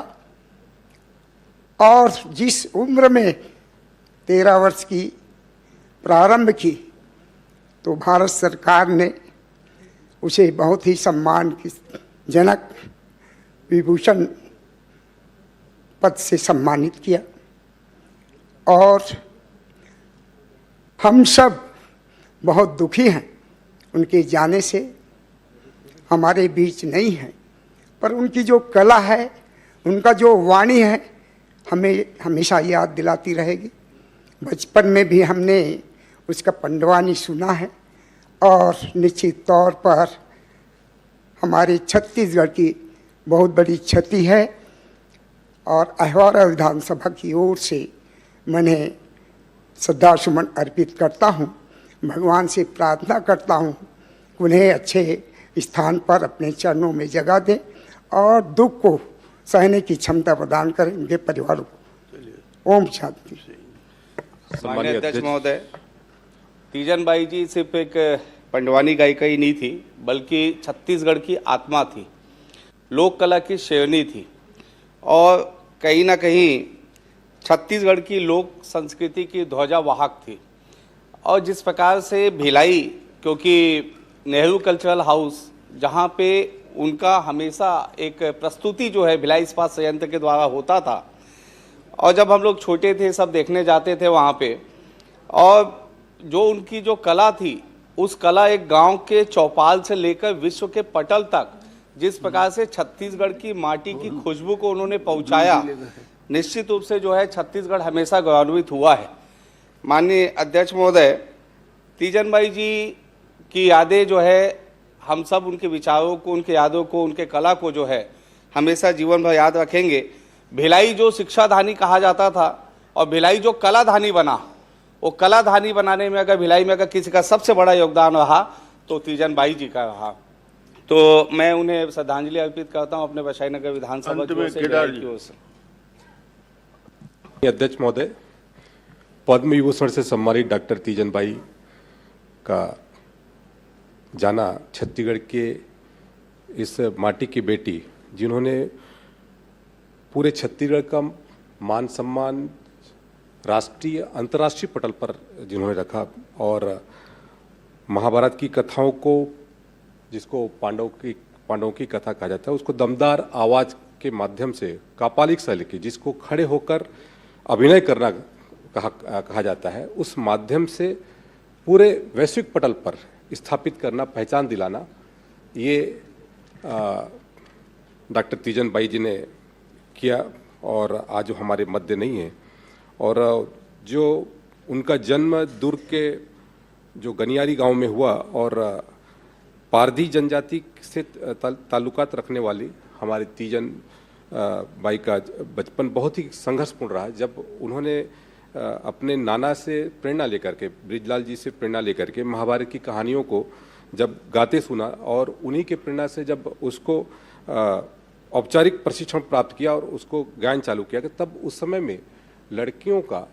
और जिस उम्र में 13 वर्ष की प्रारंभ की, तो भारत सरकार ने उसे बहुत ही सम्मान की जनक विभूषण पद से सम्मानित किया। और हम सब बहुत दुखी हैं उनके जाने से, हमारे बीच नहीं है, पर उनकी जो कला है, उनका जो वाणी है, हमें हमेशा याद दिलाती रहेगी। बचपन में भी हमने उसका पंडवानी सुना है और निश्चित तौर पर हमारे छत्तीसगढ़ की बहुत बड़ी क्षति है। और अहिवारा विधानसभा की ओर से मैंने श्रद्धा सुमन अर्पित करता हूँ। भगवान से प्रार्थना करता हूँ उन्हें अच्छे स्थान पर अपने चरणों में जगह दें और दुख को सहने की क्षमता प्रदान करें उनके परिवारों को। ओम शांति। माननीय अध्यक्ष महोदय, तीजन बाई जी सिर्फ एक पंडवानी गायिका ही नहीं थी, बल्कि छत्तीसगढ़ की आत्मा थी, लोक कला की शेरनी थी और कहीं ना कहीं छत्तीसगढ़ की लोक संस्कृति की ध्वजावाहक थी। और जिस प्रकार से भिलाई, क्योंकि नेहरू कल्चरल हाउस जहाँ पे उनका हमेशा एक प्रस्तुति जो है भिलाई इस्पात संयंत्र के द्वारा होता था, और जब हम लोग छोटे थे सब देखने जाते थे वहाँ पे, और जो उनकी जो कला थी, उस कला एक गांव के चौपाल से लेकर विश्व के पटल तक जिस प्रकार से छत्तीसगढ़ की माटी की खुशबू को उन्होंने पहुंचाया, निश्चित रूप से जो है छत्तीसगढ़ हमेशा गौरवित हुआ है। माननीय अध्यक्ष महोदय, तीजन बाई जी की यादें जो है, हम सब उनके विचारों को, उनके यादों को, उनके कला को जो है हमेशा जीवन भर याद रखेंगे। भिलाई जो शिक्षाधानी कहा जाता था और भिलाई जो कलाधानी बना, वो कलाधानी बनाने में अगर भिलाई में अगर किसी का सबसे बड़ा योगदान रहा तो तीजन बाई जी का रहा। तो मैं उन्हें श्रद्धांजलि अर्पित करता हूँ अपने वैशाली नगर विधानसभा की ओर से। अध्यक्ष महोदय, पद्म विभूषण से सम्मानित डॉक्टर तीजन बाई का जाना छत्तीसगढ़ के इस माटी की बेटी, जिन्होंने पूरे छत्तीसगढ़ का मान सम्मान राष्ट्रीय अंतर्राष्ट्रीय पटल पर जिन्होंने रखा और महाभारत की कथाओं को, जिसको पांडवों की कथा कहा जाता है, उसको दमदार आवाज के माध्यम से कापालिक शैली की, जिसको खड़े होकर अभिनय करना कहा जाता है, उस माध्यम से पूरे वैश्विक पटल पर स्थापित करना, पहचान दिलाना, ये डॉक्टर तीजन बाई जी ने किया और आज हमारे मध्य नहीं है। और जो उनका जन्म दुर्ग के जो गनियारी गांव में हुआ और पारधी जनजाति से ताल्लुकात रखने वाली हमारे तीजन बाई का बचपन बहुत ही संघर्षपूर्ण रहा। जब उन्होंने अपने नाना से प्रेरणा लेकर के, ब्रिजलाल जी से प्रेरणा लेकर के महाभारत की कहानियों को जब गाते सुना और उन्हीं के प्रेरणा से जब उसको औपचारिक प्रशिक्षण प्राप्त किया और उसको गायन चालू किया, तब उस समय में लड़कियों का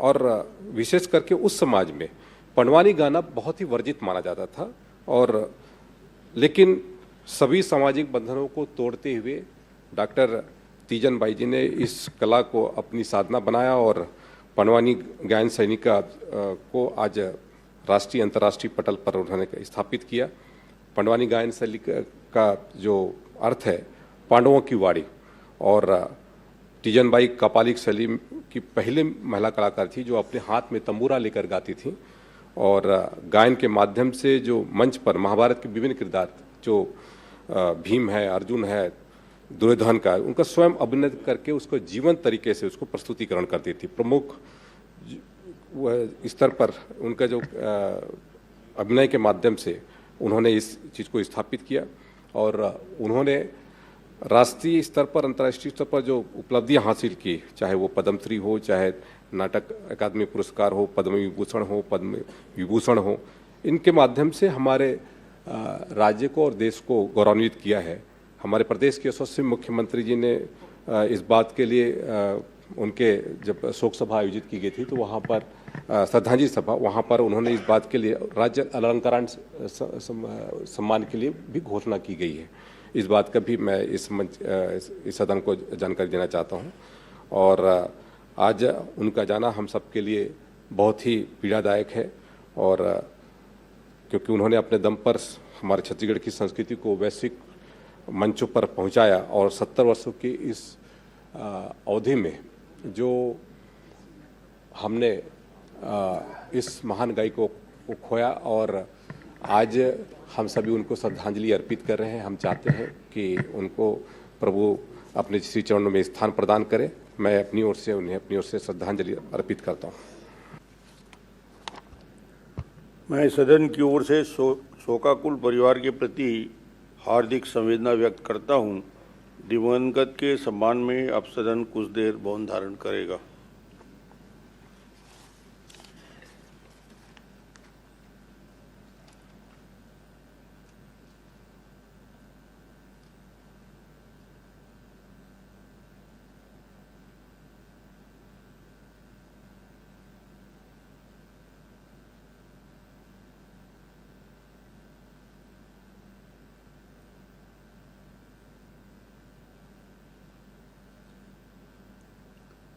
और विशेष करके उस समाज में पंडवानी गाना बहुत ही वर्जित माना जाता था। और लेकिन सभी सामाजिक बंधनों को तोड़ते हुए डॉक्टर तीजन बाई जी ने इस कला को अपनी साधना बनाया और पंडवानी गायन शैली को आज राष्ट्रीय अंतर्राष्ट्रीय पटल पर उन्होंने स्थापित किया। पंडवानी गायन शैली का जो अर्थ है पांडवों की वाणी, और तीजन बाई कपालिक शैली की पहले महिला कलाकार थी जो अपने हाथ में तंबूरा लेकर गाती थी और गायन के माध्यम से जो मंच पर महाभारत के विभिन्न किरदार, जो भीम है, अर्जुन है, दुर्योधन का, उनका स्वयं अभिनय करके उसको जीवंत तरीके से उसको प्रस्तुतिकरण करती थी। प्रमुख स्तर पर उनका जो अभिनय के माध्यम से उन्होंने इस चीज़ को स्थापित किया और उन्होंने राष्ट्रीय स्तर पर, अंतर्राष्ट्रीय स्तर पर जो उपलब्धियां हासिल की, चाहे वो पद्मश्री हो, चाहे नाटक अकादमी पुरस्कार हो, पद्म विभूषण हो, इनके माध्यम से हमारे राज्य को और देश को गौरवान्वित किया है। हमारे प्रदेश के यशस्वी मुख्यमंत्री जी ने इस बात के लिए उनके जब शोक सभा आयोजित की गई थी तो वहाँ पर श्रद्धांजलि सभा, वहाँ पर उन्होंने इस बात के लिए राज्य अलंकरण सम्मान के लिए भी घोषणा की गई है। इस बात का भी मैं इस सदन को जानकारी देना चाहता हूँ। और आज उनका जाना हम सब के लिए बहुत ही पीड़ादायक है और क्योंकि उन्होंने अपने दम पर हमारे छत्तीसगढ़ की संस्कृति को वैश्विक मंचों पर पहुंचाया और 70 वर्षों की इस अवधि में जो हमने इस महान गायिका को खोया और आज हम सभी उनको श्रद्धांजलि अर्पित कर रहे हैं। हम चाहते हैं कि उनको प्रभु अपने श्री चरणों में स्थान प्रदान करे। मैं अपनी ओर से उन्हें अपनी ओर से श्रद्धांजलि अर्पित करता हूँ। मैं सदन की ओर से शोकाकुल परिवार के प्रति हार्दिक संवेदना व्यक्त करता हूँ। दिवंगत के सम्मान में अब सदन कुछ देर मौन धारण करेगा।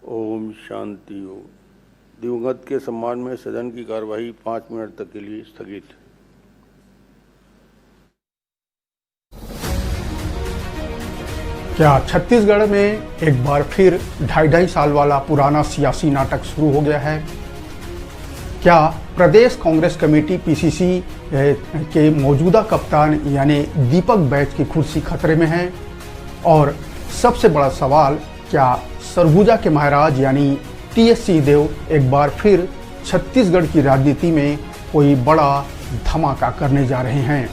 ओम शांति हो। दिवंगत के सम्मान में सदन की कार्यवाही 5 मिनट तक के लिए स्थगित। क्या छत्तीसगढ़ में एक बार फिर 2.5 साल वाला पुराना सियासी नाटक शुरू हो गया है? क्या प्रदेश कांग्रेस कमेटी पीसीसी के मौजूदा कप्तान यानी दीपक बैज की कुर्सी खतरे में है? और सबसे बड़ा सवाल, क्या सरगुजा के महाराज यानी टीएस सिंहदेव एक बार फिर छत्तीसगढ़ की राजनीति में कोई बड़ा धमाका करने जा रहे हैं?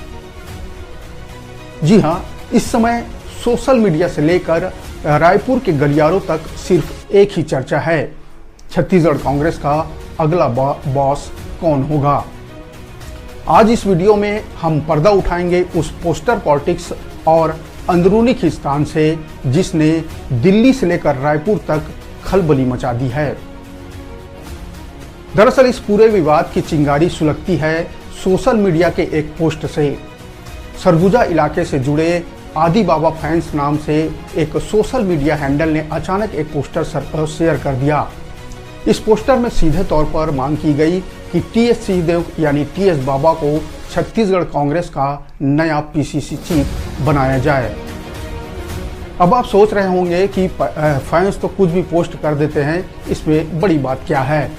जी हां, इस समय सोशल मीडिया से लेकर रायपुर के गलियारों तक सिर्फ एक ही चर्चा है, छत्तीसगढ़ कांग्रेस का अगला बॉस कौन होगा। आज इस वीडियो में हम पर्दा उठाएंगे उस पोस्टर पॉलिटिक्स और अंदरूनी खींचतान से जिसने दिल्ली से लेकर रायपुर तक खलबली मचा दी है। दरअसल इस पूरे विवाद की चिंगारी सुलगती है सोशल मीडिया के एक पोस्ट से। सरगुजा इलाके से जुड़े आदि बाबा फैंस नाम से एक सोशल मीडिया हैंडल ने अचानक एक पोस्टर शेयर कर दिया। इस पोस्टर में सीधे तौर पर मांग की गई कि टीएस सिंहदेव यानी टीएस बाबा को छत्तीसगढ़ कांग्रेस का नया पीसीसी चीफ बनाया जाए। अब आप सोच रहे होंगे कि फैंस तो कुछ भी पोस्ट कर देते हैं, इसमें बड़ी बात क्या है।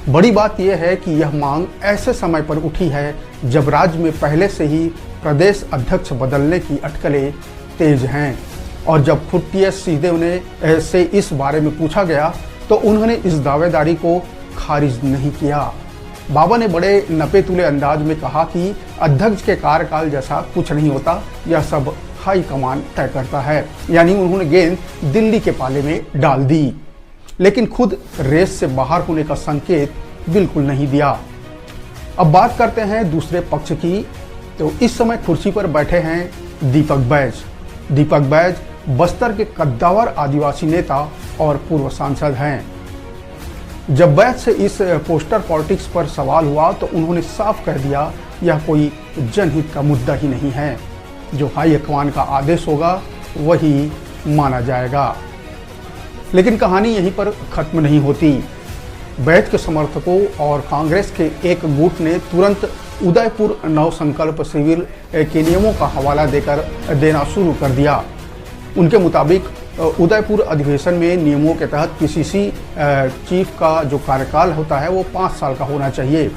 बड़ी बात यह है कि यह मांग ऐसे समय पर उठी है जब राज्य में पहले से ही प्रदेश अध्यक्ष बदलने की अटकलें तेज हैं, और जब खुद टीएस सिंहदेव ने से इस बारे में पूछा गया तो उन्होंने इस दावेदारी को खारिज नहीं किया। बाबा ने बड़े नपे तुले अंदाज में कहा कि अध्यक्ष के कार्यकाल जैसा कुछ नहीं होता, यह सब हाईकमान तय करता है। यानी उन्होंने गेंद दिल्ली के पाले में डाल दी, लेकिन खुद रेस से बाहर होने का संकेत बिल्कुल नहीं दिया। अब बात करते हैं दूसरे पक्ष की। तो इस समय कुर्सी पर बैठे हैं दीपक बैज। दीपक बैज बस्तर के कद्दावर आदिवासी नेता और पूर्व सांसद हैं। जब बैज से इस पोस्टर पॉलिटिक्स पर सवाल हुआ तो उन्होंने साफ कह दिया यह कोई जनहित का मुद्दा ही नहीं है, जो हाईकमान का आदेश होगा वही माना जाएगा। लेकिन कहानी यहीं पर खत्म नहीं होती। बैज के समर्थकों और कांग्रेस के एक गुट ने तुरंत उदयपुर नव संकल्प शिविर के नियमों का हवाला देना शुरू कर दिया। उनके मुताबिक उदयपुर अधिवेशन में नियमों के तहत पीसीसी चीफ का जो कार्यकाल होता है वो 5 साल का होना चाहिए।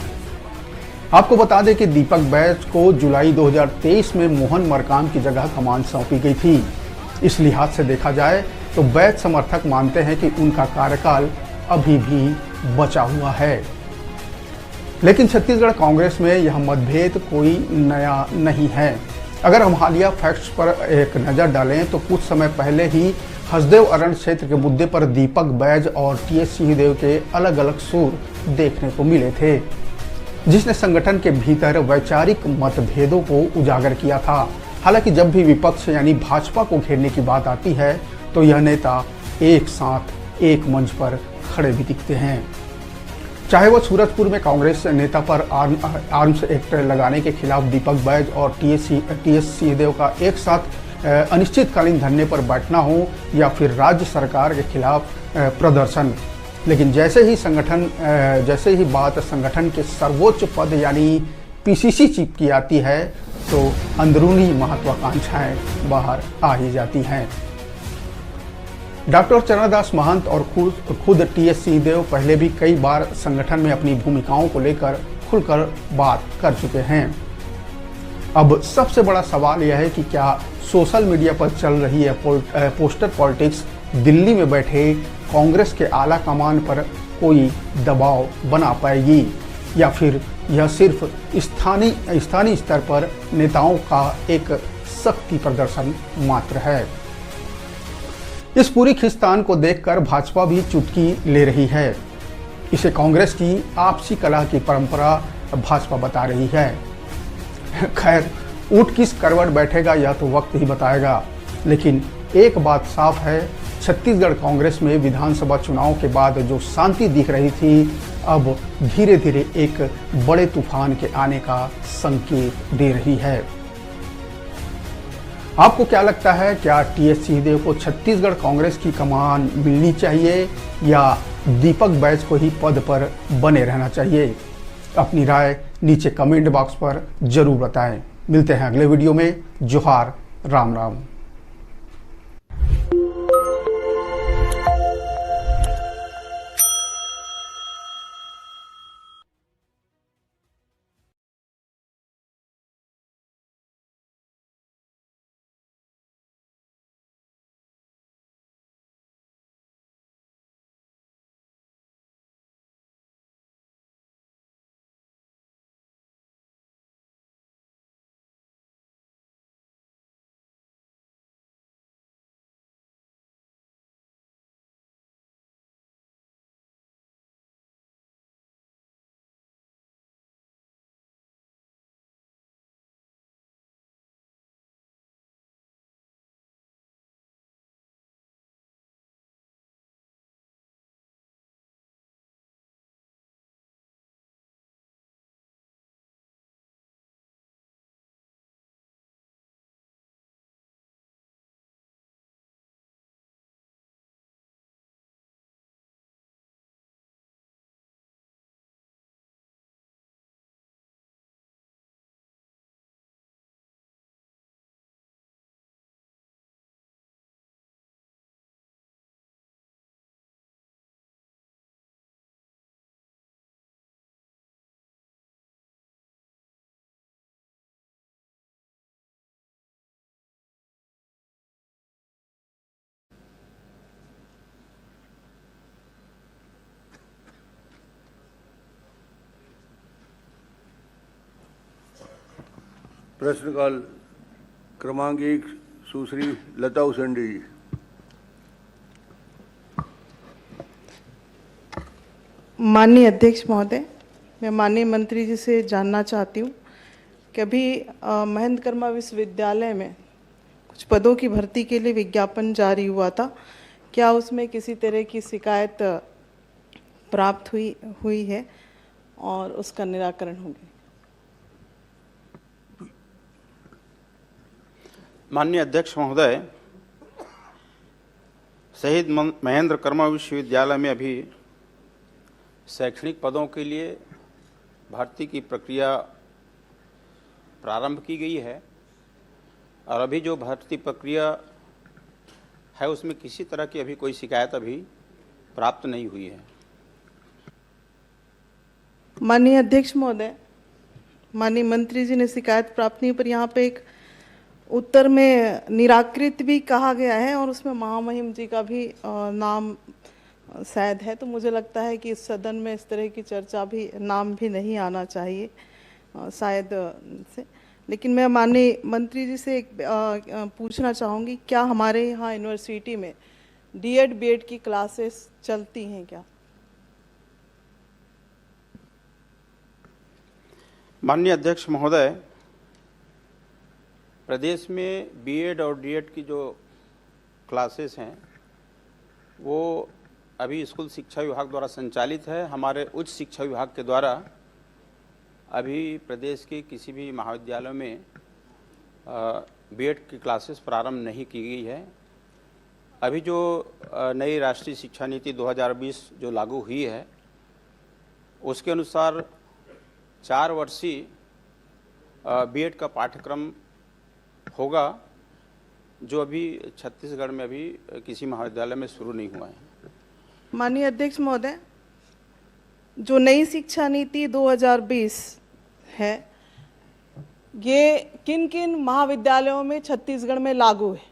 आपको बता दें कि दीपक बैज को जुलाई 2023 में मोहन मरकाम की जगह कमान सौंपी गई थी। इस लिहाज से देखा जाए तो बैज समर्थक मानते हैं कि उनका कार्यकाल अभी भी बचा हुआ है। लेकिन छत्तीसगढ़ कांग्रेस में यह मतभेद कोई नया नहीं है। अगर हम हालिया फैक्ट्स पर एक नज़र डालें तो कुछ समय पहले ही हसदेव अरण्य क्षेत्र के मुद्दे पर दीपक बैज और टीएस सिंहदेव के अलग अलग सुर देखने को मिले थे, जिसने संगठन के भीतर वैचारिक मतभेदों को उजागर किया था। हालांकि जब भी विपक्ष यानी भाजपा को घेरने की बात आती है तो यह नेता एक साथ एक मंच पर खड़े भी दिखते हैं। चाहे वो सूरजपुर में कांग्रेस नेता पर आर्म्स एक्ट लगाने के खिलाफ दीपक बैज और टीएस सिंहदेव का एक साथ अनिश्चितकालीन धरने पर बैठना हो, या फिर राज्य सरकार के खिलाफ प्रदर्शन। लेकिन जैसे ही बात संगठन के सर्वोच्च पद यानी पीसीसी चीफ की आती है तो अंदरूनी महत्वाकांक्षाएं बाहर आ ही जाती हैं। डॉक्टर चरणदास महंत और खुद टीएस सिंहदेव पहले भी कई बार संगठन में अपनी भूमिकाओं को लेकर खुलकर बात कर चुके हैं। अब सबसे बड़ा सवाल यह है कि क्या सोशल मीडिया पर चल रही है पोस्टर पॉलिटिक्स दिल्ली में बैठे कांग्रेस के आला कमान पर कोई दबाव बना पाएगी, या फिर यह सिर्फ स्थानीय स्तर पर नेताओं का एक शक्ति प्रदर्शन मात्र है। इस पूरी खिस्तान को देखकर भाजपा भी चुटकी ले रही है। इसे कांग्रेस की आपसी कलह की परंपरा भाजपा बता रही है। खैर, ऊंट किस करवट बैठेगा यह तो वक्त ही बताएगा, लेकिन एक बात साफ है, छत्तीसगढ़ कांग्रेस में विधानसभा चुनाव के बाद जो शांति दिख रही थी अब धीरे धीरे एक बड़े तूफान के आने का संकेत दे रही है। आपको क्या लगता है, क्या टीएस सिंहदेव को छत्तीसगढ़ कांग्रेस की कमान मिलनी चाहिए या दीपक बैज को ही पद पर बने रहना चाहिए? अपनी राय नीचे कमेंट बॉक्स पर जरूर बताएं। मिलते हैं अगले वीडियो में। जोहार, राम राम। प्रश्नकाल क्रमांक 1 सुश्री लता उसेंडी जी। माननीय अध्यक्ष महोदय, मैं माननीय मंत्री जी से जानना चाहती हूँ कि अभी महेंद्र कर्मा विश्वविद्यालय में कुछ पदों की भर्ती के लिए विज्ञापन जारी हुआ था, क्या उसमें किसी तरह की शिकायत प्राप्त हुई है और उसका निराकरण होगा? माननीय अध्यक्ष महोदय, शहीद महेंद्र कर्मा विश्वविद्यालय में अभी शैक्षणिक पदों के लिए भर्ती की प्रक्रिया प्रारंभ की गई है और अभी जो भर्ती प्रक्रिया है उसमें किसी तरह की अभी कोई शिकायत अभी प्राप्त नहीं हुई है। माननीय अध्यक्ष महोदय, माननीय मंत्री जी ने शिकायत प्राप्त नहीं, पर यहाँ पे एक उत्तर में निराकृत भी कहा गया है और उसमें महामहिम जी का भी नाम शायद है, तो मुझे लगता है कि इस सदन में इस तरह की चर्चा भी, नाम भी नहीं आना चाहिए शायद से। लेकिन मैं माननीय मंत्री जी से एक पूछना चाहूँगी, क्या हमारे यहाँ यूनिवर्सिटी में डीएड बीएड की क्लासेस चलती हैं क्या? माननीय अध्यक्ष महोदय, प्रदेश में बीएड और डीएड की जो क्लासेस हैं वो अभी स्कूल शिक्षा विभाग द्वारा संचालित है। हमारे उच्च शिक्षा विभाग के द्वारा अभी प्रदेश के किसी भी महाविद्यालय में बीएड की क्लासेस प्रारंभ नहीं की गई है। अभी जो नई राष्ट्रीय शिक्षा नीति 2020 जो लागू हुई है उसके अनुसार 4 वर्षीय बीएड का पाठ्यक्रम होगा, जो अभी छत्तीसगढ़ में अभी किसी महाविद्यालय में शुरू नहीं हुआ है। माननीय अध्यक्ष महोदय, जो नई शिक्षा नीति 2020 है ये किन किन महाविद्यालयों में छत्तीसगढ़ में लागू है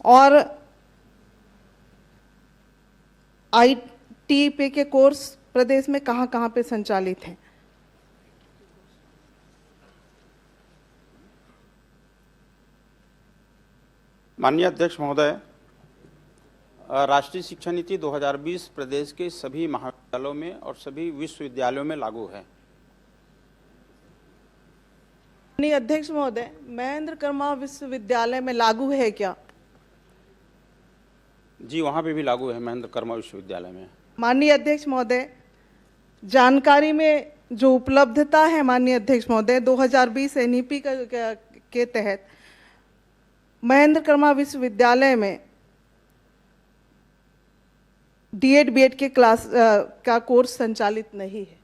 और आईटीपी के कोर्स प्रदेश में कहाँ कहाँ पे संचालित हैं? माननीय अध्यक्ष महोदय, राष्ट्रीय शिक्षा नीति 2020 प्रदेश के सभी महाविद्यालयों में और सभी विश्वविद्यालयों में लागू है। माननीय अध्यक्ष महोदय, महेंद्र कर्मा विश्वविद्यालय में लागू है क्या? जी, वहाँ पे भी लागू है महेंद्र कर्मा विश्वविद्यालय में। माननीय अध्यक्ष महोदय, जानकारी में जो उपलब्धता है माननीय अध्यक्ष महोदय, 2020 एनईपी के तहत महेंद्र कर्मा विश्वविद्यालय में डीएड बीएड के क्लास का कोर्स संचालित नहीं है,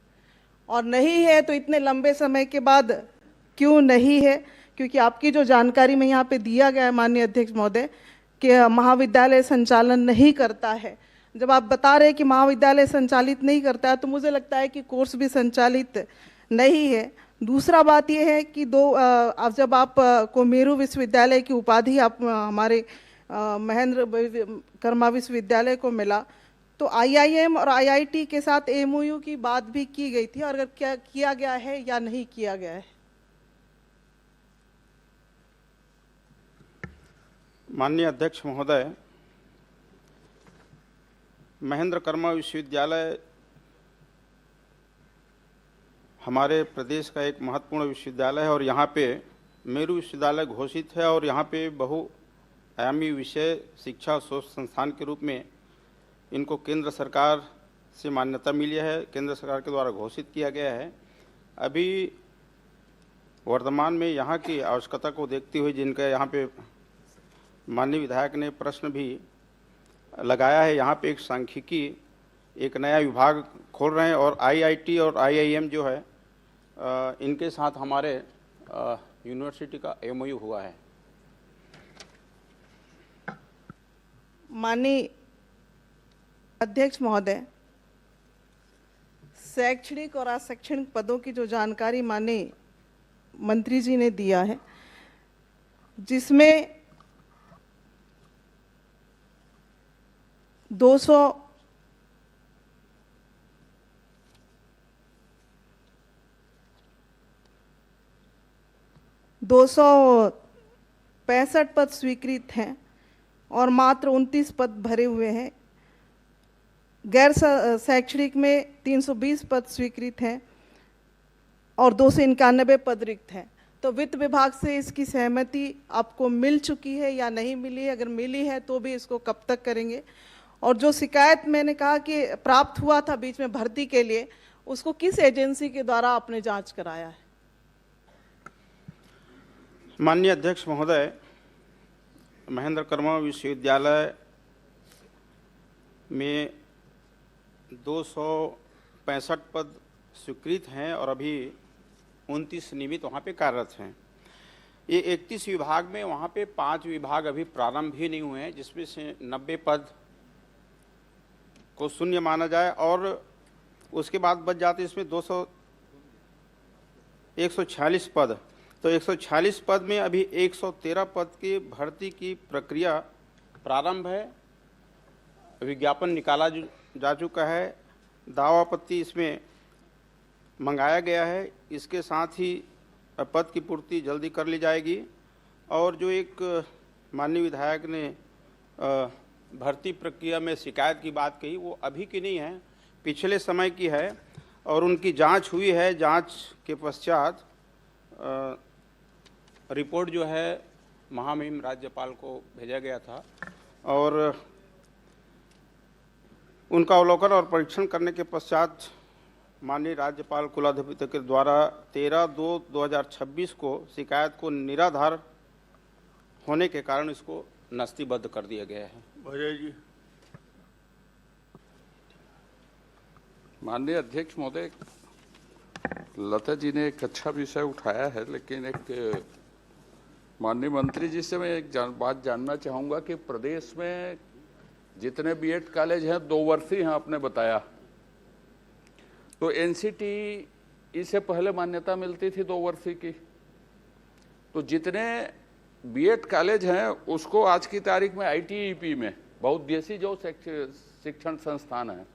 और नहीं है तो इतने लंबे समय के बाद क्यों नहीं है? क्योंकि आपकी जो जानकारी में यहाँ पे दिया गया है माननीय अध्यक्ष महोदय कि महाविद्यालय संचालन नहीं करता है, जब आप बता रहे हैं कि महाविद्यालय संचालित नहीं करता है तो मुझे लगता है कि कोर्स भी संचालित नहीं है। दूसरा बात यह है कि अब जब आप को मेरू विश्वविद्यालय की उपाधि आप हमारे महेंद्र कर्मा विश्वविद्यालय को मिला तो आईआईएम और आईआईटी के साथ एमओयू की बात भी की गई थी, और अगर क्या किया गया है या नहीं किया गया है? माननीय अध्यक्ष महोदय, महेंद्र कर्मा विश्वविद्यालय हमारे प्रदेश का एक महत्वपूर्ण विश्वविद्यालय है और यहाँ पे मेरू विश्वविद्यालय घोषित है और यहाँ पे बहुआयामी विषय शिक्षा शोध संस्थान के रूप में इनको केंद्र सरकार से मान्यता मिली है, केंद्र सरकार के द्वारा घोषित किया गया है। अभी वर्तमान में यहाँ की आवश्यकता को देखते हुए जिनका यहाँ पे माननीय विधायक ने प्रश्न भी लगाया है, यहाँ पे एक सांख्यिकी एक नया विभाग खोल रहे हैं और आईआईटी और आईआईएम जो है इनके साथ हमारे यूनिवर्सिटी का एमओयू हुआ है। माननीय अध्यक्ष महोदय, शैक्षणिक और अशैक्षणिक पदों की जो जानकारी माननीय मंत्री जी ने दिया है, जिसमें 200 200 265 पद स्वीकृत हैं और मात्र 29 पद भरे हुए हैं। गैर शैक्षणिक में 320 पद स्वीकृत हैं और 291 पद रिक्त हैं। तो वित्त विभाग से इसकी सहमति आपको मिल चुकी है या नहीं मिली है? अगर मिली है तो भी इसको कब तक करेंगे? और जो शिकायत मैंने कहा कि प्राप्त हुआ था बीच में भर्ती के लिए, उसको किस एजेंसी के द्वारा आपने जांच कराया है? माननीय अध्यक्ष महोदय, महेंद्र कर्मा विश्वविद्यालय में 265 पद स्वीकृत हैं और अभी 29 नियमित वहाँ पे कार्यरत हैं। ये 31 विभाग में वहाँ पे 5 विभाग अभी प्रारंभ ही नहीं हुए हैं, जिसमें से 90 पद को शून्य माना जाए और उसके बाद बच जाते इसमें 146 पद। तो 146 पद में अभी 113 पद की भर्ती की प्रक्रिया प्रारंभ है। विज्ञापन निकाला जा चुका है, दावापत्ति इसमें मंगाया गया है। इसके साथ ही पद की पूर्ति जल्दी कर ली जाएगी। और जो एक माननीय विधायक ने भर्ती प्रक्रिया में शिकायत की बात कही, वो अभी की नहीं है, पिछले समय की है और उनकी जांच हुई है। जांच के पश्चात रिपोर्ट जो है महामहिम राज्यपाल को भेजा गया था और उनका अवलोकन और परीक्षण करने के पश्चात माननीय राज्यपाल कुलाधिपति के द्वारा 13/2/2026 को शिकायत को निराधार होने के कारण इसको नस्तीबद्ध कर दिया गया है। अजय जी। माननीय अध्यक्ष महोदय, लता जी ने एक अच्छा विषय उठाया है, लेकिन एक माननीय मंत्री जी से मैं एक बात जानना चाहूँगा कि प्रदेश में जितने बीएड कॉलेज हैं 2 वर्षीय हैं, आपने बताया, तो एनसीटी इससे पहले मान्यता मिलती थी 2 वर्षीय की। तो जितने बीएड कॉलेज हैं उसको आज की तारीख में आईटीईपी में बहुउद्देशीय जो शिक्षण संस्थान है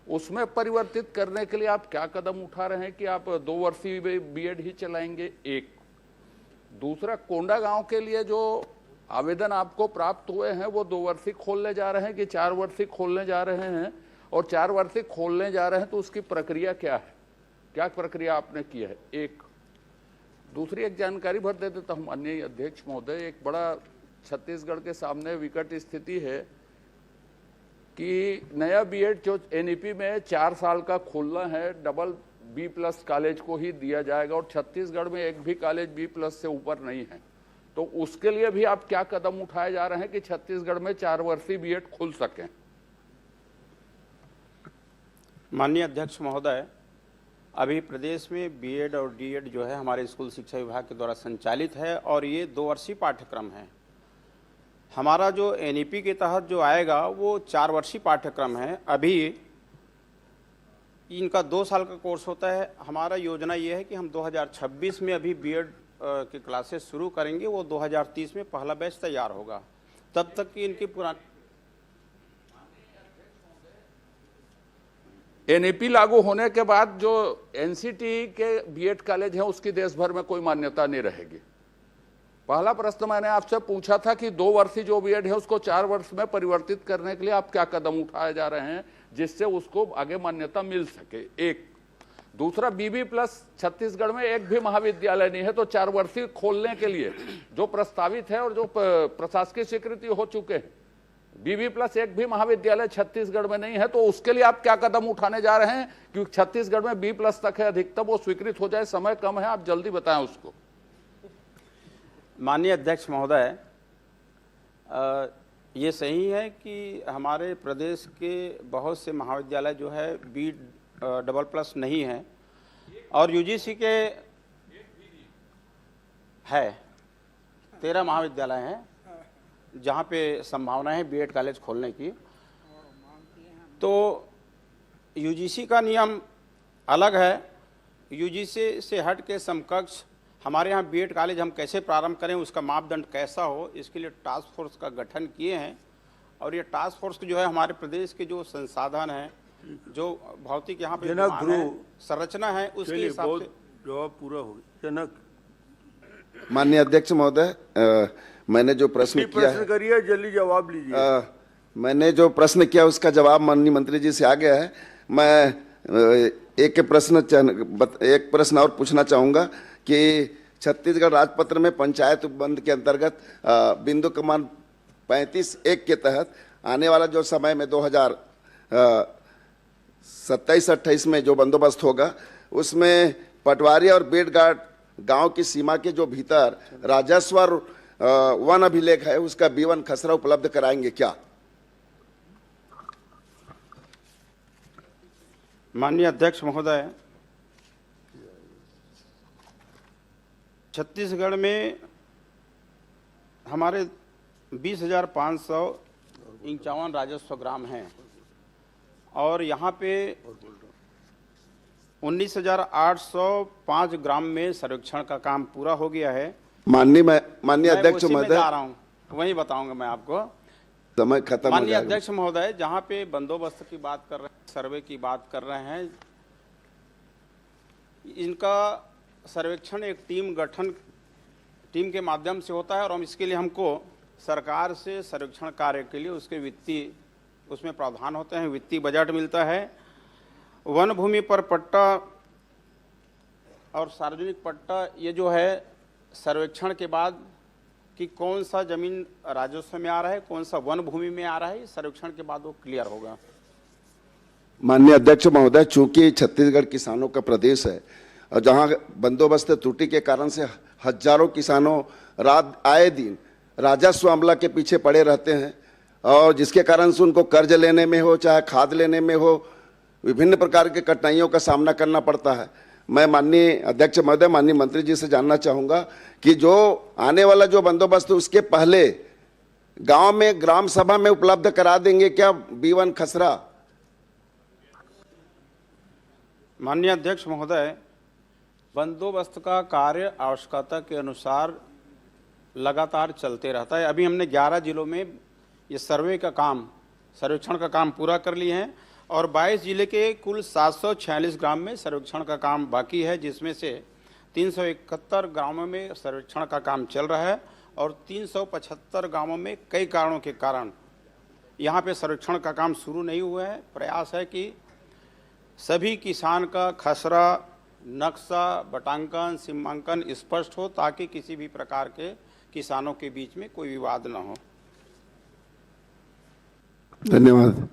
उसमें परिवर्तित करने के लिए आप क्या कदम उठा रहे हैं कि आप 2 वर्षीय बीएड ही चलाएंगे? एक दूसरा, कोंडागांव के लिए जो आवेदन आपको प्राप्त हुए हैं वो 2 वर्षीय खोलने जा रहे हैं कि 4 वर्षीय खोलने जा रहे हैं? और 4 वर्षीय खोलने जा रहे हैं तो उसकी प्रक्रिया क्या है, क्या प्रक्रिया आपने की है? एक दूसरी एक जानकारी भर दे देता हूँ माननीय अध्यक्ष महोदय। एक बड़ा छत्तीसगढ़ के सामने विकट स्थिति है कि नया बीएड जो एनईपी में 4 साल का खोलना है, डबल B+ कॉलेज को ही दिया जाएगा और छत्तीसगढ़ में एक भी कॉलेज B+ से ऊपर नहीं है। तो उसके लिए भी आप क्या कदम उठाए जा रहे हैं कि छत्तीसगढ़ में 4 वर्षीय बीएड खुल सकें? माननीय अध्यक्ष महोदय, अभी प्रदेश में बीएड और डीएड जो है हमारे स्कूल शिक्षा विभाग के द्वारा संचालित है और ये 2 वर्षीय पाठ्यक्रम है। हमारा जो एनईपी के तहत जो आएगा वो 4 वर्षीय पाठ्यक्रम है। अभी इनका 2 साल का कोर्स होता है। हमारा योजना ये है कि हम 2026 में अभी बीएड की क्लासेस शुरू करेंगे, वो 2030 में पहला बैच तैयार होगा। तब तक की इनकी पुरानी एनईपी लागू होने के बाद जो एनसीटी के बीएड कॉलेज हैं उसकी देश भर में कोई मान्यता नहीं रहेगी। पहला प्रश्न मैंने आपसे पूछा था कि 2 वर्षीय जो बीएड है उसको 4 वर्ष में परिवर्तित करने के लिए आप क्या कदम उठाए जा रहे हैं जिससे उसको आगे मान्यता मिल सके? एक दूसरा, BB+ छत्तीसगढ़ में एक भी महाविद्यालय नहीं है, तो 4 वर्षीय खोलने के लिए जो प्रस्तावित है और जो प्रशासकीय स्वीकृति हो चुके हैं, BB+ एक भी महाविद्यालय छत्तीसगढ़ में नहीं है, तो उसके लिए आप क्या कदम उठाने जा रहे हैं? क्योंकि छत्तीसगढ़ में B+ तक है अधिकतम, वो स्वीकृत हो जाए, समय कम है, आप जल्दी बताएं उसको। माननीय अध्यक्ष महोदय, ये सही है कि हमारे प्रदेश के बहुत से महाविद्यालय जो है B++ नहीं है और यूजीसी के है 13 महाविद्यालय हैं जहाँ पे संभावना है बीएड कॉलेज खोलने की। तो यूजीसी का नियम अलग है। यूजीसी से हट के समकक्ष हमारे यहाँ बीएड कॉलेज हम कैसे प्रारंभ करें, उसका मापदंड कैसा हो, इसके लिए टास्क फोर्स का गठन किए हैं। और ये टास्क फोर्स जो है हमारे प्रदेश के जो संसाधन हैं, जो भौतिक यहाँ पे संरचना है, उसके हिसाब से जवाब पूरा हो गया। जनक माननीय अध्यक्ष महोदय, मैंने जो प्रश्न किया प्रश्न करिए, जल्दी जवाब लीजिए। मैंने जो प्रश्न किया उसका जवाब माननीय मंत्री जी से आ गया है। मैं एक प्रश्न और पूछना चाहूँगा कि छत्तीसगढ़ राजपत्र में पंचायत उपबंध के अंतर्गत बिंदु क्रमांक 35(1) के तहत आने वाला जो समय में 2027-28 में जो बंदोबस्त होगा उसमें पटवारी और बेटघाट गांव की सीमा के जो भीतर राजस्व और वन अभिलेख है उसका B1 खसरा उपलब्ध कराएंगे क्या? माननीय अध्यक्ष महोदय, छत्तीसगढ़ में हमारे 20,551 राजस्व ग्राम हैं और यहाँ पे 19,805 ग्राम में सर्वेक्षण का काम पूरा हो गया है। माननीय अध्यक्ष महोदय, वही बताऊंगा मैं आपको। समय खत्म। माननीय अध्यक्ष महोदय, जहाँ पे बंदोबस्त की बात कर रहे हैं, सर्वे की बात कर रहे हैं, इनका सर्वेक्षण एक टीम के माध्यम से होता है और हम इसके लिए हमको सरकार से सर्वेक्षण कार्य के लिए उसमें प्रावधान होते हैं, वित्तीय बजट मिलता है। वन भूमि पर पट्टा और सार्वजनिक पट्टा, ये जो है सर्वेक्षण के बाद कि कौन सा जमीन राजस्व में आ रहा है, कौन सा वन भूमि में आ रहा है, सर्वेक्षण के बाद वो क्लियर होगा। माननीय अध्यक्ष महोदय, चूंकि छत्तीसगढ़ किसानों का प्रदेश है और जहां बंदोबस्त त्रुटि के कारण से हजारों किसानों रात आए दिन राजस्व अमला के पीछे पड़े रहते हैं और जिसके कारण से उनको कर्ज लेने में हो चाहे खाद लेने में हो विभिन्न प्रकार के कठिनाइयों का सामना करना पड़ता है। मैं माननीय अध्यक्ष महोदय, माननीय मंत्री जी से जानना चाहूँगा कि जो आने वाला जो बंदोबस्त उसके पहले गांव में ग्राम सभा में उपलब्ध करा देंगे क्या B1 खसरा? माननीय अध्यक्ष महोदय, बंदोबस्त का कार्य आवश्यकता के अनुसार लगातार चलते रहता है। अभी हमने 11 जिलों में ये सर्वेक्षण का काम पूरा कर लिए हैं और 22 जिले के कुल 746 ग्राम में सर्वेक्षण का काम बाकी है, जिसमें से 371 गांवों में सर्वेक्षण का काम चल रहा है और 375 गांवों में कई कारणों के कारण यहाँ पे सर्वेक्षण का काम शुरू नहीं हुआ है। प्रयास है कि सभी किसान का खसरा, नक्शा, बटांकन, सीमांकन स्पष्ट हो ताकि किसी भी प्रकार के किसानों के बीच में कोई विवाद न हो। धन्यवाद।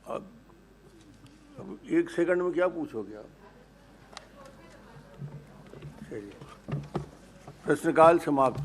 अब 1 सेकंड में क्या पूछोगे आप? चलिए, प्रश्नकाल समाप्त।